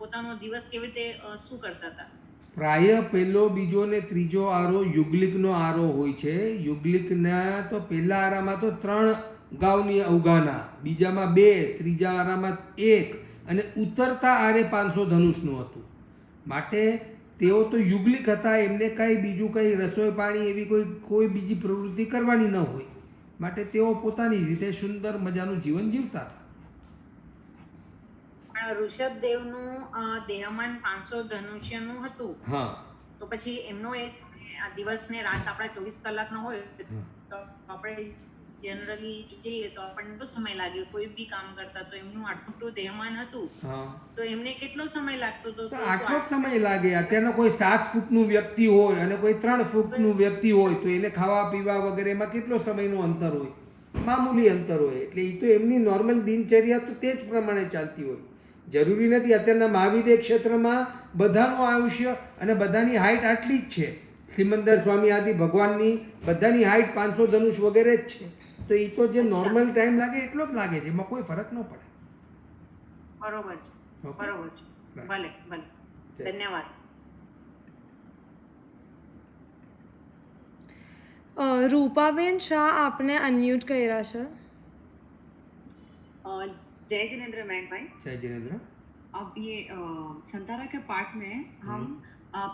પોતાનો દિવસ કેવી રીતે શું કરતા હતા? પ્રાય પહેલો, બીજો ને ત્રીજો આરો યુગલિકનો આરો હોય છે. યુગલિકના તો પહેલા આરામાં તો 3 ગાઉની અવગાના, બીજામાં 2, ત્રીજા આરામાં 1, અને ઉતરતા આરે 500 ધનુષનું હતું. માટે તેઓ તો યુગલિક હતા, એમને કાંઈ બીજું કંઈ રસોઈ પાણી એવી કોઈ બીજી પ્રવૃત્તિ કરવાની ન હોય, માટે તેઓ પોતાની રીતે સુંદર મજાનું જીવન જીવતા હતા. પણ ઋષભદેવનું દેહમાન 500 ધનુષ્યનું હતું, હા તો પછી એમનો એ દિવસ ને રાત આપણા 24 કલાકનો હોય તો આપણે જનરલી જોઈએ તો આપણને તો સમય લાગે કોઈ બી કામ કરતા, તો એમનું આટલું દેહમાન હતું હા તો એમને કેટલો સમય લાગતો હતો? તો આટલો જ સમય લાગે. અત્યારનો કોઈ 7 ફૂટનું વ્યક્તિ હોય અને કોઈ 3 ફૂટનું વ્યક્તિ હોય તો એને ખાવા પીવા વગેરેમાં કેટલો સમયનું અંતર હોય? મામૂલી અંતર હોય. એટલે એ તો એમની નોર્મલ દિનચર્યા તો તે જ પ્રમાણે ચાલતી હોય. જરૂરી નથી અત્યારના મહાવિદ્ય ક્ષેત્રમાં બધાનું આયુષ્ય અને બધાની હાઇટ આટલી જ છે. સિમંદર સ્વામી આદિ ભગવાનની બધાની હાઇટ 500 ધનુષ વગેરે જ છે. તો એ તો જે નોર્મલ ટાઈમ લાગે એટલો જ લાગે છે, એમાં કોઈ ફરક ન પડે. બરોબર છે, Okay. બરોબર છે. Right. ભલે ભલે, જય. ધન્યવાદ. રૂપાબેન શાહ આપને અનમ્યુટ કર્યા છે. जय जिनेन्द्र मैन भाई, જય જિનેન્દ્ર. अब ये संतारा के पार्ट में हम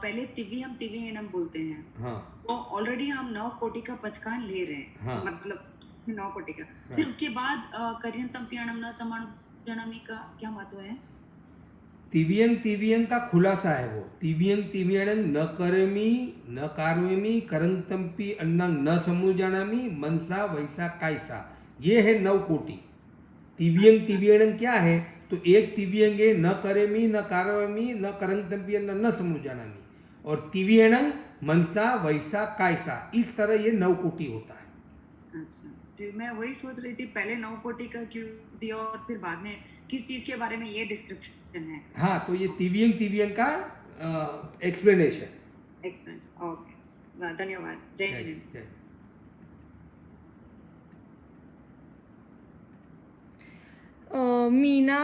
पहले तिविहीनम बोलते हैं, हाँ तो ऑलरेडी हम 9 कोटि का पचकान ले रहे हैं, हाँ. मतलब नौ कोटि का। फिर उसके बाद करियंतम पियाणम न समाणु जनामी का क्या महत्व है? तिव्यंग तिव्यंग का खुलासा है वो। तिव्यंग तिव्यंग न करेमी न कार्वेमी करंतम्पी अन्नंग न समूह जानामी मनसा वैसा कायसा, ये है 9 कोटि। तिव्यंग तिव्यंग क्या है? तो एक तिव्यंग है न करेमी न कार्वेमी न करंतम्पी अन्न न समूह जानामी, और तिव्यंग मनसा वैसा कायसा, इस तरह ये 9 कोटि होता है। अच्छा, तो मैं वही सोच रही थी पहले 9 कोटि का क्यों दिया और फिर बाद में किस चीज के बारे में ये डिस्क्रिप्शन है? हाँ, तो ये तिव्यंग तिव्यंग का एक्सप्लेनेशन। एक्सप्लेन, ओके, धन्यवाद। जय जिनेन्द्र। जय। મીના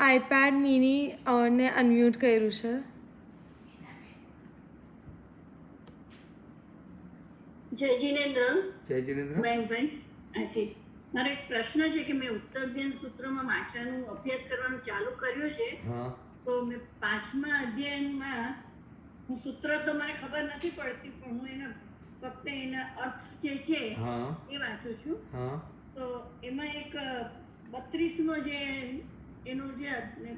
આઈપેડ મિની ને અનમ્યુટ કર્યું છે. જય જીનેન્દ્ર. જય જિનેન્દ્ર. મયંકભાઈ, હાજી, મારો એક પ્રશ્ન છે કે મેં ઉત્તરધ્યાન સૂત્રમાં વાંચવાનું અભ્યાસ કરવાનું ચાલુ કર્યો છે. હા. તો મેં 5મા અધ્યાયમાં હું સૂત્ર તો મને ખબર નથી પડતી, પણ હું એના ફક્ત એના અર્થ જે છે હા. એ વાંચું છું. હા. તો એમાં એક 32નો જે એનો જે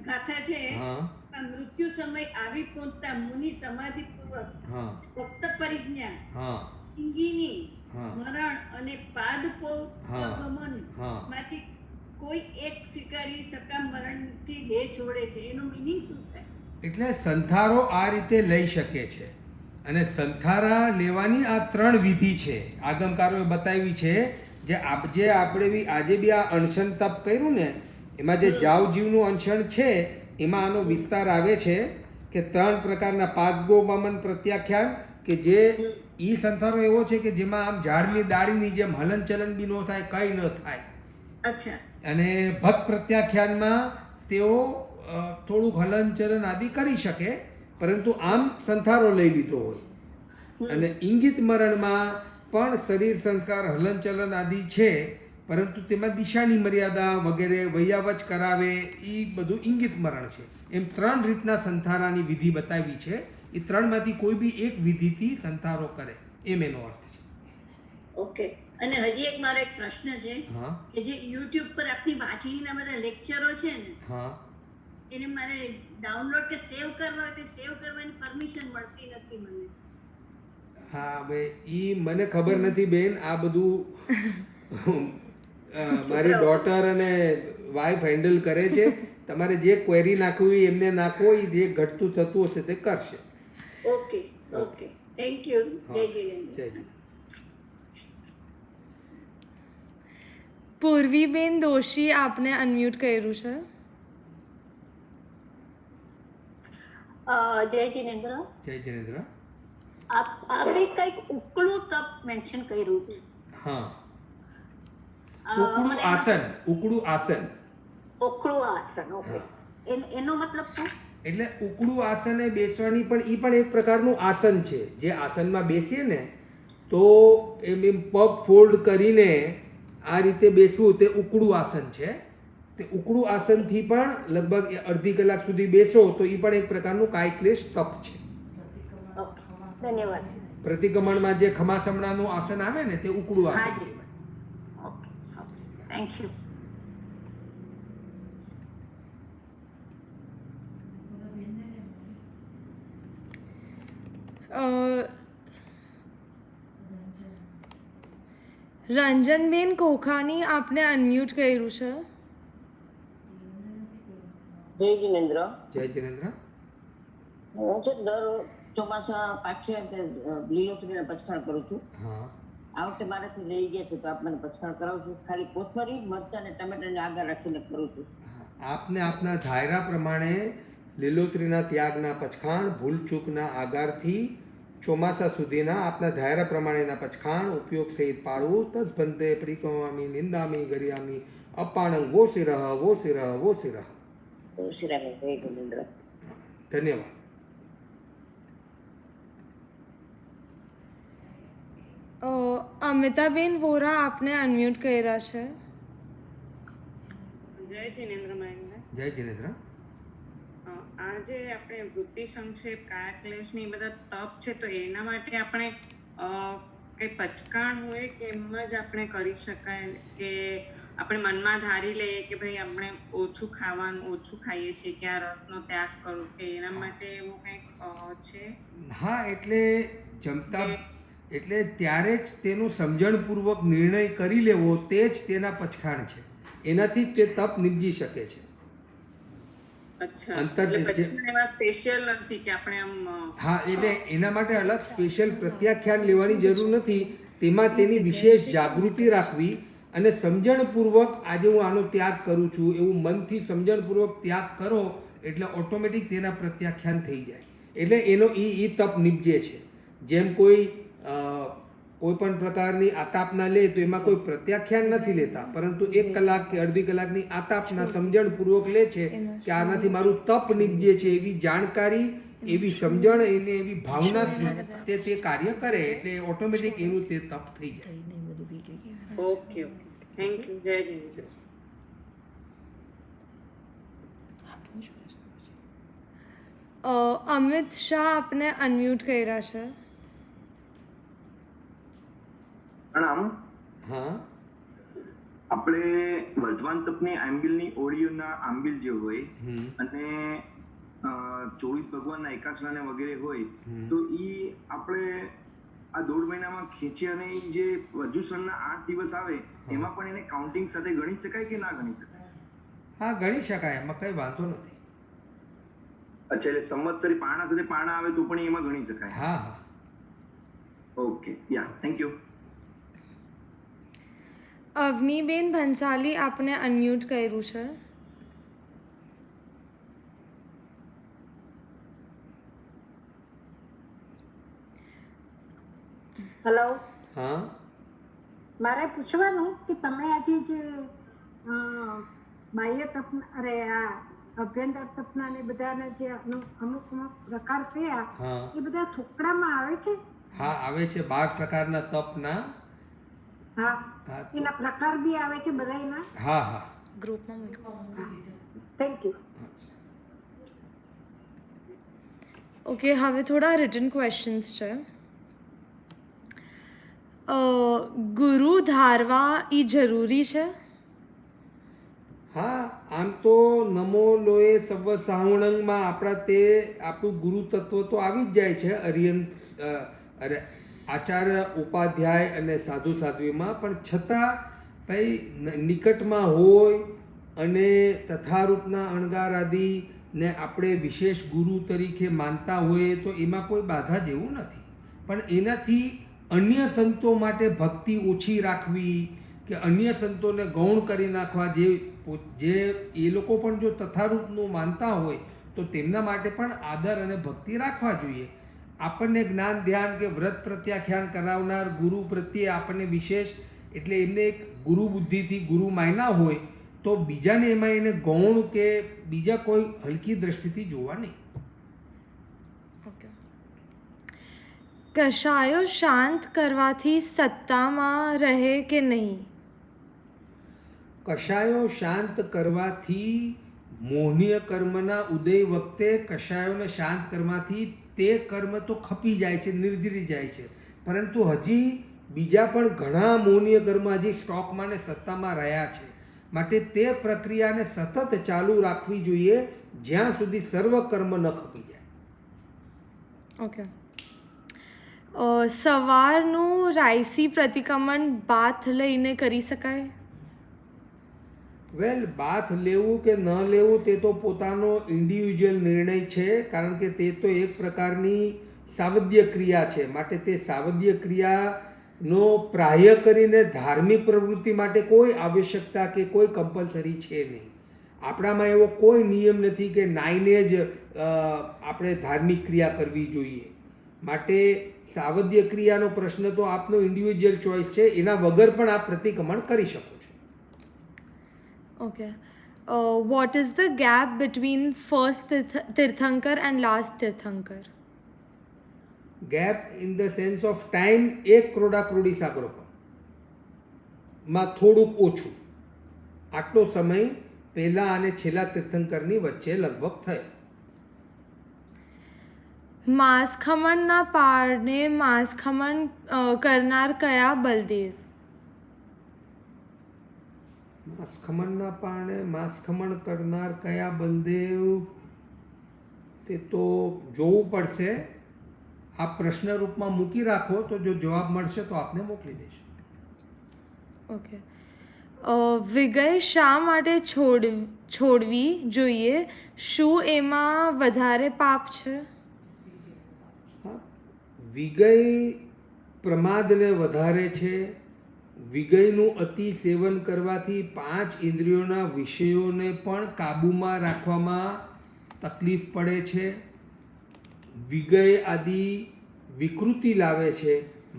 ગાથા છે, હા. આ મૃત્યુ સમય આવી પહોંચતા મુનિ સમાધિપૂર્વક હા. ભક્ત પરિજ્ઞા હા. ઇંગીની હા. મરણ અને પાદપો હા. ગમન હા. માંથી કોઈ એક સ્વીકારી સકા મરણથી દેહ છોડે છે, એનો મિનિંગ શું થાય? એટલે સંથારો આ રીતે લઈ શકે છે, અને સંથારા લેવાની આ 3 વિધિ છે આગમકારોએ બતાવી છે. જે આપણે બી આજે બી આ અણશન તપ કર્યું ને, એમાં જે જાવ જીવનું અણશન છે એમાં આનો વિસ્તાર આવે છે કે 3 પ્રકારના પાદગો વમન પ્રત્યાખ્યાન, કે જે ઈ સંથારો એવો છે કે જેમાં આમ ઝાડની ડાળીની જેમ હલન ચલન બી ન થાય, કંઈ ન થાય. અચ્છા. અને ભક્ત પ્રત્યાખ્યાનમાં તેઓ થોડુંક હલન ચલન આદિ કરી શકે, પરંતુ આમ સંથારો લઈ લીધો હોય. અને ઇંગિત મરણમાં પણ શરીર સંસ્કાર હલન ચલન આદિ છે, પરંતુ તેમાં દિશાની મર્યાદા વગેરે વૈયાવચ કરાવે, એ બધું ઇંગિત મરણ છે. એમ 3 રીતના સંથારાની વિધિ બતાવી છે. એ 3માંથી કોઈ બી એક વિધિથી સંથારો કરે, એમ એનો અર્થ છે. ઓકે. અને હજી એક મારો એક પ્રશ્ન છે હા. કે જે યુટ્યુબ પર આપની વાંચણીના બધા લેક્ચરો છે ને, હા. એને મારે ડાઉનલોડ કે સેવ કરવા હોય તો સેવ કરવાની પરમિશન મળતી નથી મને. હા, હવે ઈ મને ખબર નથી બેન. આ બધું મારી ડોટર અને વાઈફ હેન્ડલ કરે છે. તમારે જે ક્વેરી નાખવી એમને નાખો, એ જે ઘટતું થતું હશે તે કરશે. Okay, okay, thank you. જય જીનેન્દ્ર. જય જી. પૂર્વીબેન દોશી આપને અનમ્યુટ કર્યું છે. જય જીનેન્દ્ર. જય જિનેન્દ્ર. આપણે કંઈક ઉકળું તપ મેન્શન કર્યું હતું. હા, ઉકળું આસન. ઉકળું આસન. ઉકળું આસન, ઓકે. એનો મતલબ શું? એટલે ઉકળું આસન એ બેસવાની પણ ઈ પણ એક પ્રકારનું આસન છે. જે આસનમાં બેસીએ ને તો એમ પગ ફોલ્ડ કરીને આ રીતે બેસવું, તે ઉકળું આસન છે. તે ઉકળું આસનથી પણ લગભગ અડધી કલાક સુધી બેસો તો એ પણ એક પ્રકારનું કાયક્લેશ તપ છે. ઓકે, ધન્યવાદ. પ્રતિક્રમણમાં જે ખમાસમણાનું આસન આવે ને તે ઉકળું આસન હાજી. કહેવાય. Okay, thank you. Ranjanben Kokhani આપને અનમ્યુટ કર્યું છે. જય જીનેન્દ્ર. જય જિનેન્દ્ર. હું છે દર ચોમાસા પાછળ લીલોતરીના પચખાણ કરું છું. હા. આ વખતે મારાથી રહી ગયા છે તો આપ મને પચખાણ કરાવશો? ખાલી કોથમરી, મરચાં અને ટમેટાને આગળ રાખીને કરું છું. આપને આપના ધાયરા પ્રમાણે લીલોતરીના ત્યાગના પચખાણ, ભૂલચૂકના આગારથી ચોમાસા સુધીના આપના ધાયરા પ્રમાણેના પચખાણ ઉપયોગ સહિત પાડવું. તદ્ભંતે પરિક્રમામી નિંદામી ગરિયામી અપાણંગ વો શિરઃ વો શિરઃ વો શિરઃ. શિરામે જય જીનેન્દ્ર. ધન્યવાદ. અમિતાબેન વોરા આપને અનમ્યુટ કર્યા છે. જય જીનેન્દ્ર મહેન્દ્ર. જય જિનેન્દ્ર. આજે આપણે વૃત્તિ સંક્ષેપ, કાયાક્લેશ ને એ બધા તપ છે, તો એના માટે આપણે કઈ પચકાણ હોય કે એમ જ આપણે કરી શકાય કે આપણે મનમાં ધારી લઈએ કે ભાઈ આપણે ઓછું ખાવાનું ઓછું ખાઈએ છીએ કે આ રસનો ત્યાગ કરું કે એના માટે એવું કંઈક છે? હા, એટલે જમતા એટલે ત્યારે જ તેનો સમજણપૂર્વક નિર્ણય કરી લેવો તે જ તેના પચખાણ છે. એનાથી જ તે તપ નિપજી શકે છે. અચ્છા, અંતર એટલે જે- પછી એવા સ્પેશિયલ નથી કે આપણે આમ હા, એટલે એના માટે અલગ સ્પેશિયલ પ્રત્યાખ્યાન લેવાની જરૂર નથી. તેમાં તેની વિશેષ જાગૃતિ રાખવી અને સમજણપૂર્વક આજે હું આનો ત્યાગ કરું છું એવું મનથી સમજણપૂર્વક ત્યાગ કરો એટલે ઓટોમેટિક તેના પ્રત્યાખ્યાન થઈ જાય. એટલે એનો એ તપ નિપજે છે. જેમ કોઈ પણ પ્રકારની આતાપના લે તો એમાં કોઈ પ્રત્યાખ્યાન નથી લેતા, પરંતુ 1 કલાક કે અડધી કલાકની આતાપના સમજણપૂર્વક લે છે કે આનાથી મારું તપ નિપજે છે એવી જાણકારી, એવી સમજણ, એને એવી ભાવનાથી તે કાર્ય કરે એટલે ઓટોમેટિક એનું તે તપ થઈ જાય. ઓકે ઓકે, થેન્ક યુ, જય જીનેન્દ્ર. અમિત શાહ આપને અનમ્યુટ કર્યા છે. પ્રણામ. હા, આપણે વર્ધમાન તપની આંબિલની ઓડિયોના આંબિલ જે હોય અને 24 ભગવાનના એકાસના વગેરે હોય તો એ આપણે આ 1.5 મહિનામાં ખેંચી અને ઈ જે વજુસનના 8 દિવસ આવે એમાં પણ એને કાઉન્ટિંગ સાથે ગણી શકાય કે ના ગણી શકાય? હા, ગણી શકાય, એમાં કંઈ વાંધો નથી. અચ્છા, એટલે સંવત્સરી પારણા સાથે પારણા આવે તો પણ એમાં ગણી શકાય? હા હા. Okay, ya, thank you. Avniben Bhansali આપને અનમ્યુટ કર્યું છે. હેલો, હા, મારે પૂછવાનું કે તમે આજે જે બાહ્ય તપના આ અભ્યંતર તપના ને બધાના જે અમુક પ્રકાર થયા હા. એ બધા થોકડામાં આવે છે? હા, આવે છે. 12 પ્રકારના તપના. હા, હા, એના પ્રકાર બી આવે છે બધાયના? હા હા. ગ્રુપમાં મૂકો. Thank you. ઓકે, હવે થોડા રિટન ક્વેશ્ચન્સ છે. ગુરુ ધારવા એ જરૂરી છે? હા, આમ તો નમો લોએ સર્વ સાહુણંગમાં આપણા તે આપણું ગુરુ તત્વ તો આવી જ જાય છે અરિયંત આચાર્ય ઉપાધ્યાય અને સાધુ સાધ્વીમાં, પણ છતાં ભાઈ નિકટમાં હોય અને તથારૂપના અણગાર આદિને આપણે વિશેષ ગુરુ તરીકે માનતા હોઈએ તો એમાં કોઈ બાધા જેવું નથી. પણ એનાથી અન્ય સંતો માટે ભક્તિ ઓછી રાખવી કે અન્ય સંતોને ગૌણ કરી નાખવા, જે એ લોકો પણ જો તથારૂપનું માનતા હોય તો તેમના માટે પણ આદર અને ભક્તિ રાખવા જોઈએ. આપણને જ્ઞાન ધ્યાન કે વ્રત પ્રત્યાખ્યાન કરાવનાર ગુરુ પ્રત્યે આપણને વિશેષ એટલે એમને એક ગુરુ બુદ્ધિથી ગુરુ માન્યા હોય તો બીજાને એમાં એને ગૌણ કે બીજા કોઈ હલકી દ્રષ્ટિથી જોવા નહીં. ઓકે. કશાયો શાંત કરવાથી સત્તામાં રહે કે નહીં? કશાયો શાંત કરવાથી મોહનીય કર્મના ઉદય વખતે કશાયોને શાંત કરવાથી તે કર્મ તો ખપી જાય છે, નિર્જરી જાય છે, પરંતુ હજી બીજા પણ ઘણા મોહનીય કર્મ હજી સ્ટોકમાં ને સત્તામાં રહ્યા છે. માટે તે પ્રક્રિયાને સતત ચાલુ રાખવી જોઈએ જ્યાં સુધી સર્વ કર્મ ન ખપી જાય. ઓકે. સવારનું રાયસી પ્રતિક્રમણ બાથ લઈને કરી શકાય? વેલ, બાથ લેવું કે ન લેવું તે તો પોતાનો ઇન્ડિવિજ્યુઅલ નિર્ણય છે, કારણ કે તે તો એક પ્રકારની સાવધ્ય ક્રિયા છે. માટે તે સાવધ્ય ક્રિયાનો પ્રાહ્ય કરીને ધાર્મિક પ્રવૃત્તિ માટે કોઈ આવશ્યકતા કે કોઈ કમ્પલસરી છે નહીં. આપણામાં એવો કોઈ નિયમ નથી કે નાઈને જ આપણે ધાર્મિક ક્રિયા કરવી જોઈએ. માટે સાવધ્ય ક્રિયાનો પ્રશ્ન તો આપનો ઇન્ડિવિજ્યુઅલ ચોઇસ છે, એના વગર પણ આપ પ્રતિક્રમણ કરી શકો છો. Okay. What is the gap between first Tirthankar and last Tirthankar? Gap in the sense of time, એક ક્રોડા સાગરોમાં થોડુંક ઓછું. આટલો સમય પહેલા અને છેલ્લા તીર્થંકરની વચ્ચે લગભગ થયો. માંસ ખમણના પારણે માંસ ખમણ કરનાર કયા બલદેવ? માંસ ખમણના પારણે માંસ ખમણ કરનાર કયા બલદેવ, તે તો જોવું પડશે. આ પ્રશ્ન રૂપમાં મૂકી રાખો, તો જો જવાબ મળશે તો આપને મોકલી દઈશું. ઓકે. વિગય શા માટે છોડવી જોઈએ? શું એમાં વધારે પાપ છે? વિગય પ્રમાદને વધારે છે. વિગયનું અતિ સેવન કરવાથી 5 ઇન્દ્રિયોના વિષયોને પણ કાબૂમાં રાખવામાં તકલીફ પડે છે. વિગય આદિ વિકૃતિ લાવે છે.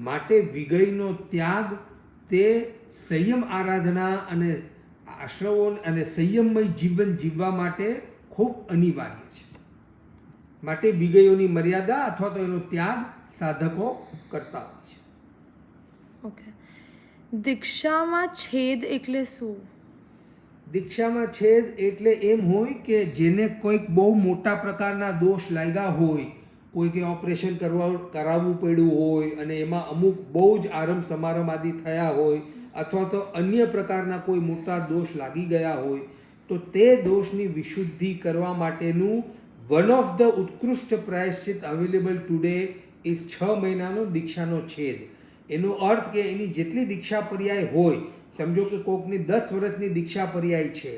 માટે વિગયનો ત્યાગ તે સંયમ આરાધના અને આશ્રવો અને સંયમમય જીવન જીવવા માટે ખૂબ અનિવાર્ય છે. માટે વિગયોની મર્યાદા અથવા તો એનો ત્યાગ સાધકો કરતા હોય છે. ઓકે. દીક્ષામાં છેદ એટલે શું? દીક્ષામાં છેદ એટલે એમ હોય કે જેને કોઈક બહુ મોટા પ્રકારના દોષ લાગ્યા હોય, કોઈકે ઓપરેશન કરાવવું પડ્યું હોય અને એમાં અમુક બહુ જ આરંભ સમારંભ આદિ થયા હોય, અથવા તો અન્ય પ્રકારના કોઈ મોટા દોષ લાગી ગયા હોય, તો તે દોષની વિશુદ્ધિ કરવા માટેનું વન ઓફ ધ ઉત્કૃષ્ટ પ્રાયશ્ચિત અવેલેબલ ટુડે ઇઝ 6 મહિનાનો દીક્ષાનો છેદ. એનો અર્થ કે એની જેટલી દીક્ષા પર્યાય હોય, સમજો કે કોકની 10 વર્ષની દીક્ષા પર્યાય છે,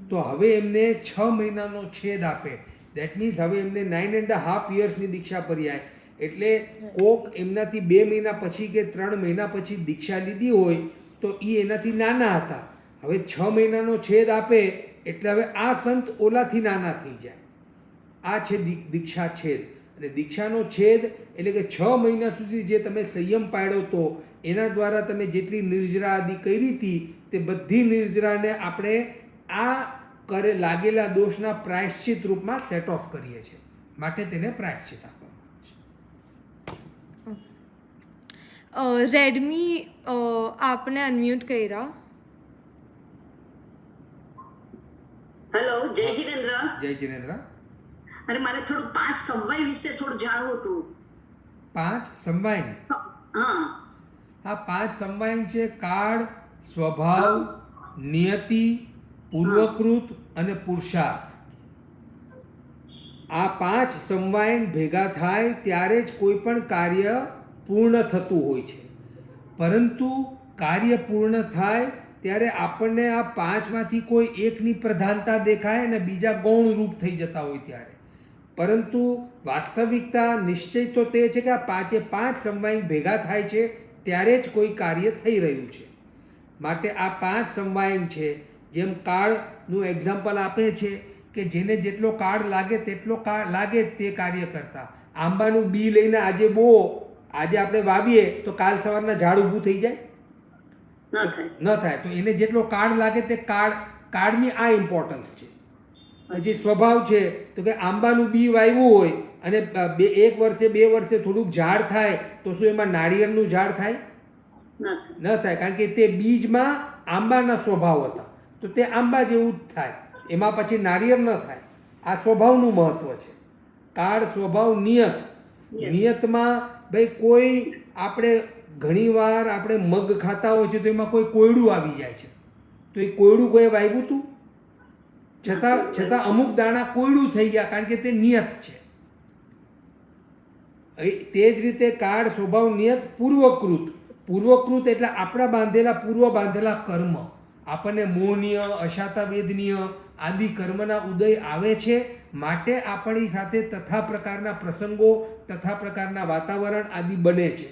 તો હવે એમને 6 મહિનાનો છેદ આપે. દેટ મીન્સ હવે એમને 9.5 yearsની દીક્ષા પર્યાય. એટલે કોક એમનાથી 2 મહિના પછી કે 3 મહિના પછી દીક્ષા લીધી હોય તો એ એનાથી નાના હતા, હવે 6 મહિનાનો છેદ આપે એટલે હવે આ સંત ઓલાથી નાના થઈ જાય. આ છે દીક્ષા છેદ. અને દીક્ષાનો છેદ એટલે કે 6 મહિના સુધી જે તમે સંયમ પાડ્યો તો એના દ્વારા તમે જેટલી નિર્જરા આદિ કરી હતી તે બધી નિર્જરાને આપણે આ લાગેલા દોષના પ્રાયશ્ચિત રૂપમાં સેટ ઓફ કરીએ છીએ. માટે તેને પ્રાયશ્ચિત આપવામાં આવે છે. રેડમી આપને અનમ્યુટ કર્યા. હેલો, જય જીનેન્દ્ર. જય જીનેન્દ્ર. અરે મારે થોડું 5 સમવાય વિશે થોડું જાણવું હતું. 5 સમવાય? હા. આ 5 સમવાય છે કાળ, સ્વભાવ, નિયતિ, પૂર્વકૃત અને પુરુષાર્થ. આ 5 સમવાયન ભેગા થાય ત્યારે જ કોઈ પણ કાર્ય પૂર્ણ થતું હોય છે. પરંતુ કાર્ય પૂર્ણ થાય ત્યારે આપણને આ 5માંથી કોઈ એકની પ્રધાનતા દેખાય અને બીજા ગૌણ રૂપ થઈ જતા હોય ત્યારે. પરંતુ વાસ્તવિકતા નિશ્ચય તો તે છે કે આ 5 સમવાય ભેગા થાય છે ત્યારે જ કોઈ કાર્ય થઈ રહ્યું છે. માટે આ 5 સમવાયન છે. જેમ કાળનું એક્ઝામ્પલ આપે છે કે જેને જેટલો કાળ લાગે તેટલો કાળ લાગે તે કાર્ય કરતા. આંબાનું બી લઈને આજે આપણે વાવીએ તો કાલ સવારના ઝાડ ઊભું થઈ જાય? ન થાય. તો એને જેટલો કાળ લાગે તે કાળની આ ઇમ્પોર્ટન્સ છે. પછી સ્વભાવ છે તો કે આંબાનું બી વાવ્યું હોય અને 1 વર્ષે 2 વર્ષે થોડુંક ઝાડ થાય તો શું એમાં નાળિયેરનું ઝાડ થાય? ન થાય, કારણ કે તે બીજમાં આંબાના સ્વભાવ હતા તો તે આંબા જેવું જ થાય, એમાં પછી નાળિયેર ન થાય. આ સ્વભાવનું મહત્વ છે. કાળ, સ્વભાવ, નિયત. નિયતમાં ભાઈ કોઈ આપણે ઘણીવાર આપણે મગ ખાતા હોય છે તો એમાં કોઈ કોયડું આવી જાય છે, તો એ કોયડું કોઈ વાવ્યું હતું? છતાં અમુક દાણા કોયડું થઈ ગયા, કારણ કે તે નિયત છે. તે જ રીતે કાળ, સ્વભાવ, નિયત, પૂર્વકૃત. પૂર્વકૃત એટલે આપણા પૂર્વ બાંધેલા કર્મ. આપણને મોહનીય, અશાતાવેદનીય આદિ કર્મના ઉદય આવે છે, માટે આપણી સાથે તથા પ્રકારના પ્રસંગો, તથા પ્રકારના વાતાવરણ આદિ બને છે.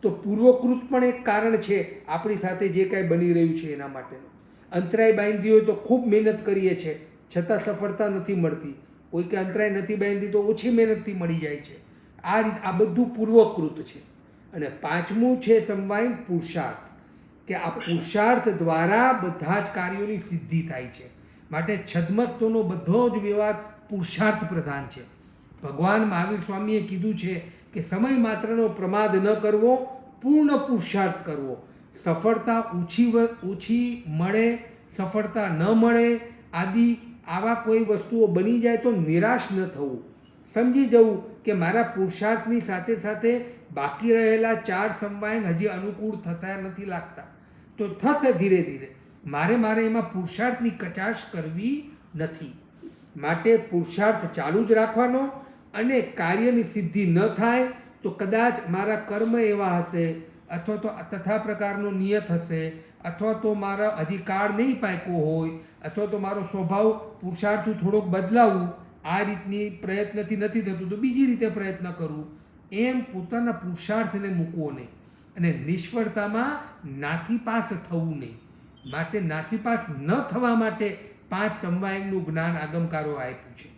તો પૂર્વકૃત પણ એક કારણ છે આપણી સાથે જે કાંઈ બની રહ્યું છે એના માટેનું. અંતરાય બાંધી હોય તો ખૂબ મહેનત કરીએ છીએ છતાં સફળતા નથી મળતી. કોઈ કે અંતરાય નથી બાંધી તો ઓછી મહેનતથી મળી જાય છે. આ બધું પૂર્વકૃત છે. અને 5મું છે સમવાય પુરુષાર્થ, કે આ પુરુષાર્થ દ્વારા બધા જ કાર્યોની સિદ્ધિ થાય છે. માટે છદ્મસ્તોનો બધો જ વ્યવહાર પુરુષાર્થ પ્રધાન છે. ભગવાન મહાવીર સ્વામીએ કીધું છે કે સમય માત્રનો પ્રમાદ ન કરવો, પૂર્ણ પુરુષાર્થ કરવો. સફળતા ઓછી મળે, સફળતા ન મળે આદિ આવા કોઈ વસ્તુઓ બની જાય તો નિરાશ ન થવું. સમજી જવું કે મારા પુરુષાર્થની સાથે સાથે બાકી રહેલા 4 સમવાયન હજી અનુકૂળ થતા નથી લાગતા, તો થશે ધીરે ધીરે. મારે એમાં પુરુષાર્થની કચાશ કરવી નથી. માટે પુરુષાર્થ ચાલુ જ રાખવાનો, અને કાર્યની સિદ્ધિ ન થાય તો કદાચ મારા કર્મ એવા હશે, અથવા તો તથા પ્રકારનો નિયત હશે, અથવા તો મારા હજી કાળ નહીં પાક્યો હોય, અથવા તો મારો સ્વભાવ પુરુષાર્થથી થોડોક બદલાવું, આ રીતની પ્રયત્નથી નથી થતું તો બીજી રીતે પ્રયત્ન કરું, એમ પોતાના પુરુષાર્થને મૂકવો નહીં. અને નિષ્ફળતામાં નાસીપાસ થવું નહીં. માટે નાસીપાસ ન થવા માટે 5 સમવાયનનું જ્ઞાન આગમકારો આપ્યું છે.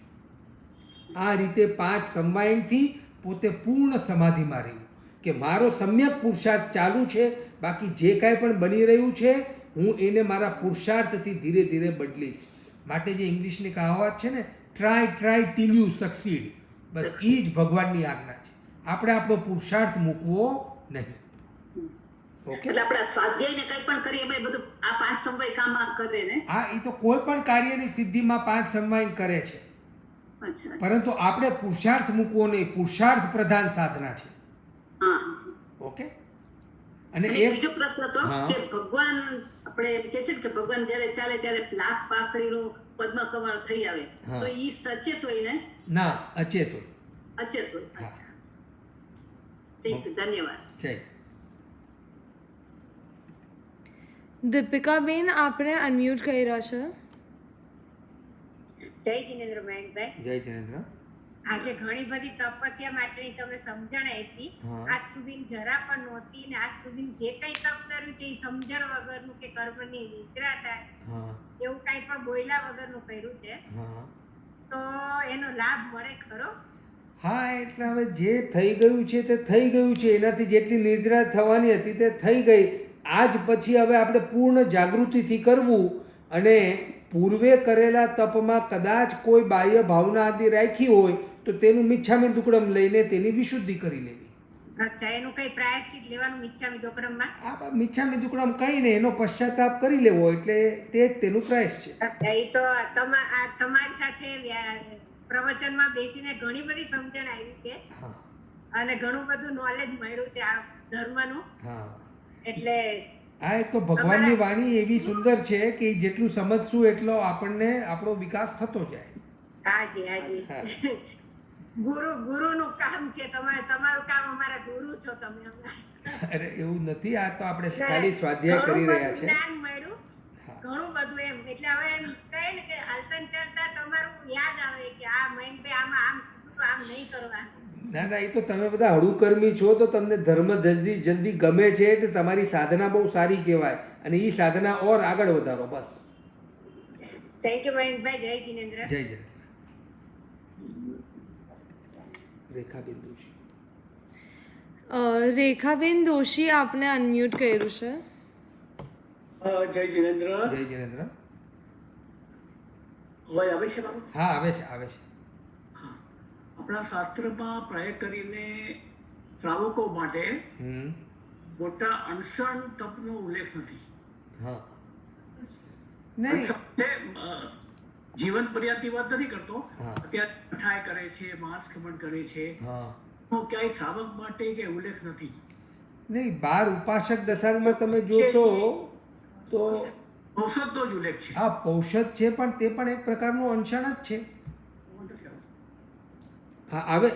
આ રીતે 5 સમવાયનથી પોતે પૂર્ણ સમાધિમાં રહ્યું કે મારો સમ્યક પુરુષાર્થ ચાલુ છે, બાકી જે કાંઈ પણ બની રહ્યું છે હું એને મારા પુરુષાર્થથી ધીરે ધીરે બદલીશ. માટે જે ઇંગ્લિશની કહાવત છે ને, ટ્રાય ટીલ યુ સક્સીડ, બસ એ જ ભગવાનની આજ્ઞા છે. આપણે આપણો પુરુષાર્થ મૂકવો નહીં. ઓકે, એટલે આપણે સ્વાધ્યાયને કંઈ પણ કરીએ એમાં બધું આ 5 સમવાય કામ કરે ને. હા, એ તો કોઈ પણ કાર્યની સિદ્ધિમાં 5 સમવાય કરે છે, અચ્છા. પરંતુ આપણે પુરુષાર્થ મૂકવો નહીં. પુરુષાર્થ પ્રધાન સાધના છે. હા. ઓકે. અને અને એક બીજો પ્રશ્ન હતો કે ભગવાન આપણે કહે છે કે ભગવાન જ્યારે ચાલે ત્યારે લાખ પાખડીનું પદ્મ કમળ થઈ આવે, તો ઈ સચેત હોય ને? ના, અચેત હોય. અચેત હોય. અચ્છા, ઠીક, ધન્યવાદ. જય. દીપિકાબેન, આપણે અનમ્યુટ કર્યા છે. જય જિનેન્દ્ર મયંકભાઈ. જય જિનેન્દ્ર. આજે ઘણી બધી તપસ્યા માટેની તમે સમજણ આપી. આજ સુધી જરા પણ નહોતી, ને આજ સુધી જે કઈ તપ કર્યું છે એ સમજણ વગરનું કે કર્મની નિદ્રા થાય એવું કઈ પણ બોલ્યા વગરનું કર્યું છે, તો એનો લાભ મળે ખરો? હા, એટલે હવે જે થઈ ગયું છે તે થઈ ગયું છે. એનાથી જેટલી નિદ્રા થવાની હતી તે થઈ ગઈ. આજ પછી હવે આપણે પૂર્ણ જાગૃતિથી કરવું, અને પૂર્વે કરેલા તપમાં કદાચ કોઈ બાહ્ય ભાવના આદિ રાખી હોય તો તેનું મિચ્છામી દુક્કડમ લઈને તેની વિશુદ્ધિ કરી લેવી. અચ્છા, એનું કઈ પ્રાયશ્ચિત લેવાનું મિચ્છામી દુક્કડમમાં? આ મિચ્છામી દુક્કડમ કહીને એનો પશ્ચાતાપ કરી લેવો, એટલે તે જ તેનું પ્રાયશ્ચિત. એ તો તમારી સાથે પ્રવચનમાં બેસીને ઘણી બધી સમજણ આવી છે, અને ઘણું બધું નોલેજ મળ્યું છે આ ધર્મનું. એટલે હા, એ તો ભગવાનની વાણી એવી સુંદર છે કે જેટલું સમજશું એટલો આપણને આપણો વિકાસ થતો જાય. હાજી હાજી. ગુરુનું કામ છે, તમારું કામ, અમારા ગુરુ છો તમે. અરે એવું નથી, આ તો આપણે ખાલી સ્વાધ્યાય કરી રહ્યા છે. જ્ઞાન મળ્યું ઘણું બધું એમ. એટલે હવે એમ કહે ને કે હાલતા ચાલતા તમારું યાદ આવે કે આ મયંકભાઈ આમાં આમ કીધું તો આમ નહીં કરવાનું. ના, એ તો તમે બધા હળુકર્મી છો, તો તમને ધર્મ જલ્દી ગમે છે, એટલે તમારી સાધના બહુ સારી કહેવાય, અને એ સાધના ઓર આગળ વધારો. બસ. Thank you Mayankbhai. જય જિનેન્દ્ર. જય જિનેન્દ્ર. રેખાબેન દોશી. રેખાબેન દોશી, આપને અનમ્યુટ કર્યું છે. જય જિનેન્દ્ર. જય જિનેન્દ્ર. અવાજ આવે છે? હા, આવે છે, આવે છે. આપણા શાસ્ત્રમાં પ્રાય કરીને શ્રાવકો માટે મોટા અનશન તપનો ઉલ્લેખ નથી. જીવન પર્યાયની વાત નથી કરતો, અત્યારે અઠાય કરે છે, માસ ખમણ કરે છે, ક્યાંય શ્રાવક માટે કે ઉલ્લેખ નથી. નહીં, 12 ઉપાસક દશાંગમાં તમે જોશો તો ઔષધનો જ ઉલ્લેખ છે. હા, ઔષધ છે, પણ તે પણ એક પ્રકારનું અંશણ જ છે. હા, હવે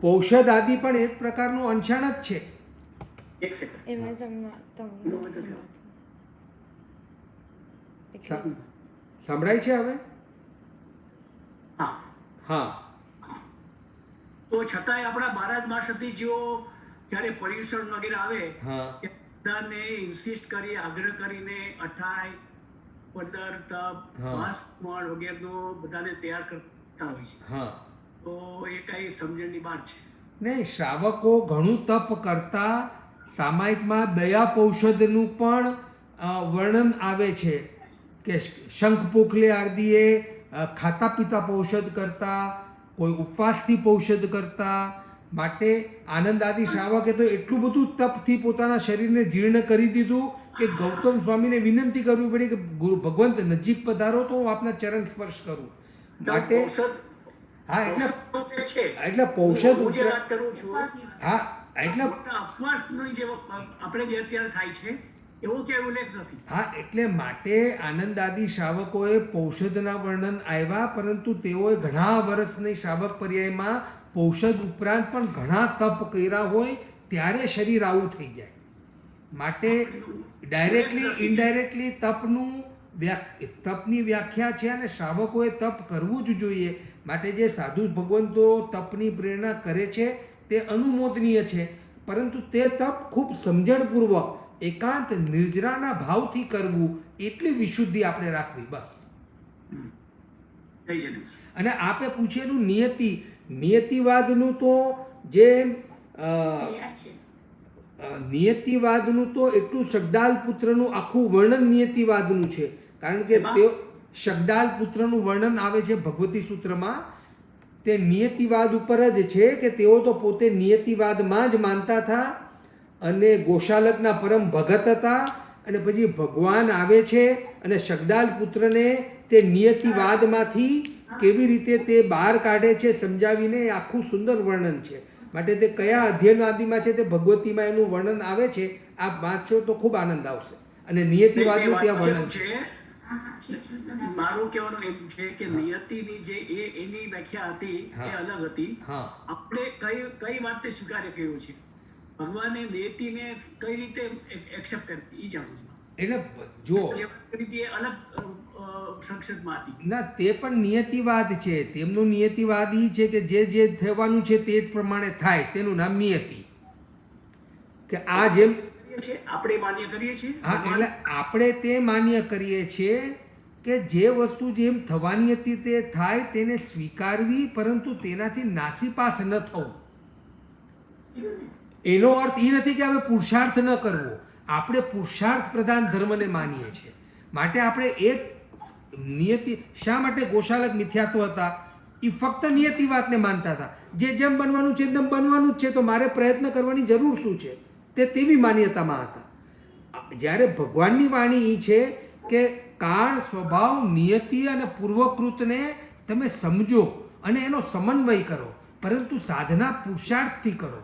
ઔષધ આદિ પણ એક પ્રકારનું અંશણ જ છે. એક સેકન્ડ, એમને સંભળાય છે હવે? હા. તો છતાંય આપણા મહારાજ મહાસતીજીઓ જ્યારે પર્યુષણ વગેરે આવે બધાને ઇન્સિસ્ટ કરી, આગ્રહ કરીને અઠાય, 15 તપ, માસ વગેરેનો બધાને તૈયાર કરતા હોય છે. તો એ કઈ સમજણની બહાર છે. નહીં, શ્રાવકો ઘણું તપ કરતા સામાયિકમાં દયા પૌષધનું પણ વર્ણન આવે છે કે શંખ પોખલે આદિએ ખાતા પીતા પૌષધ કરતા, કોઈ ઉપવાસથી પૌષધ કરતા. માટે આનંદ આદિ શ્રાવકે તો એટલું બધું તપથી પોતાના શરીરને જીર્ણ કરી દીધું કે ગૌતમ સ્વામીને વિનંતી કરવી પડી કે ભગવંત નજીક પધારો તો હું આપના ચરણ સ્પર્શ કરું. માટે હા એટલે હું પૌષધ જે વાત કરું છું હા એટલે અપવાસની જે આપણે જે અત્યારે થાય છે એવું ક્યાંય ઉલ્લેખ નથી. હા એટલે માટે આનંદાદી શ્રાવકોએ પૌષધના વર્ણન આવ્યા, પરંતુ તેઓએ ઘણા વર્ષની શ્રાવક પર્યાયમાં પૌષધ ઉપરાંત પણ ઘણા તપ કર્યા હોય ત્યારે શરીર આવું થઈ જાય. માટે ડાયરેક્ટલી ઇનડાયરેક્ટલી તપની વ્યાખ્યા છે અને શ્રાવકોએ તપ કરવું જ જોઈએ. માટે જે સાધુ ભગવંતો તપની પ્રેરણા કરે છે તે અનુમોદનીય છે, પરંતુ તે તપ ખૂબ સમજણપૂર્વક એકાંત નિર્જરાના ભાવથી કરવું, એટલી વિશુદ્ધિ આપણે રાખવી બસ. અને આપે પૂછેલું નિયતિવાદનું તો જે નિયતિવાદનું તો એટલું શકડાલ પુત્રનું આખું વર્ણન નિયતિવાદનું છે, કારણ કે તેઓ શકડાલ પુત્રનું વર્ણન આવે છે ભગવતી સૂત્રમાં. તે નિયતિવાદ ઉપર જ છે કે તેઓ તો પોતે નિયતિવાદમાં જ માનતા હતા અને ગોશાલકના પરમ ભગત હતા. અને પછી ભગવાન આવે છે અને શકડાલ પુત્રને તે નિયતિવાદમાંથી કેવી રીતે તે બહાર કાઢે છે સમજાવીને એ આખું સુંદર વર્ણન છે. માટે તે કયા અધ્યયનવાદીમાં છે તે ભગવતીમાં એનું વર્ણન આવે છે. આપ વાંચો તો ખૂબ આનંદ આવશે. અને નિયતિવાદનું ત્યાં વર્ણન છે. મારું કહેવાનું એમ છે કે નિયતિની જે એની વ્યાખ્યા હતી એ અલગ હતી. આપણે કઈ વાતને સ્વીકાર્ય કર્યું છે, ભગવાને નિયતિને કઈ રીતે એક્સેપ્ટ કરી એ જાણું છું. એટલે જો રીતે અલગ સંક્ષેપમાં હતી ના, તે પણ નિયતિવાદ છે. તેમનું નિયતિવાદ એ છે કે જે થવાનું છે તે જ પ્રમાણે થાય, તેનું નામ નિયતિ. કે આ જેમ આપણે માન્ય કરીએ છીએ. હા, એટલે આપણે તે માન્ય કરીએ છીએ કે જે વસ્તુ જેમ થવાની હતી તે થાય, તેને સ્વીકારવી, પરંતુ તેનાથી નાસીપાસ ન થવું. એનો અર્થ એ નથી કે આપણે પુરુષાર્થ ન કરવો. આપણે પુરુષાર્થ પ્રધાન ધર્મને માનીએ છીએ. માટે આપણે એક નિયતિ, શા માટે ગોશાલક મિથ્યાત્વ હતા? એ ફક્ત નિયતિવાદને માનતા હતા. જે જેમ બનવાનું છે તેમ બનવાનું જ છે, તો મારે પ્રયત્ન કરવાની જરૂર શું છે, તે તેવી માન્યતામાં હતા. જ્યારે ભગવાનની વાણી એ છે કે કાળ, સ્વભાવ, નિયતિ અને પૂર્વકૃતને તમે સમજો અને એનો સમન્વય કરો, પરંતુ સાધના પુરુષાર્થથી કરો.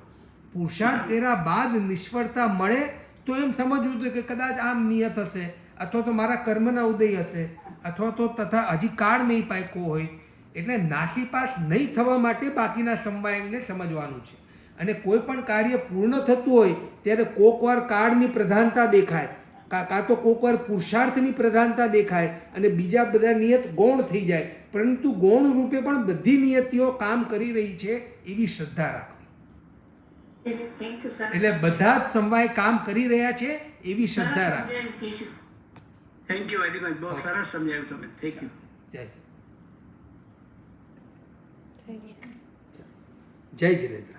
પુરુષાર્થ કર્યા બાદ નિષ્ફળતા મળે તો એમ સમજવું જોઈએ કે કદાચ આમ નિયત હશે, અથવા તો મારા કર્મના ઉદય હશે, અથવા તો તથા હજી કાળ નહીં પાક્યો હોય. એટલે નાસીપાસ નહીં થવા માટે બાકીના સમવાયને સમજવાનું છે. અને કોઈ પણ કાર્ય પૂર્ણ થતું હોય ત્યારે કોકવાર કાળની પ્રધાનતા દેખાય, કાં તો કોકવાર પુરુષાર્થની પ્રધાનતા દેખાય, અને બીજા બધા નિયત ગૌણ થઈ જાય. પરંતુ ગૌણ રૂપે પણ બધી નિયતિઓ કામ કરી રહી છે એવી શ્રદ્ધા રાખવી. એટલે બધા જ સમવાય કામ કરી રહ્યા છે એવી શ્રદ્ધા રાખવી. Thank you very much. બહુ સરસ સમજાવ્યું તમે. Thank you. જય જય જય જિનેન્દ્ર.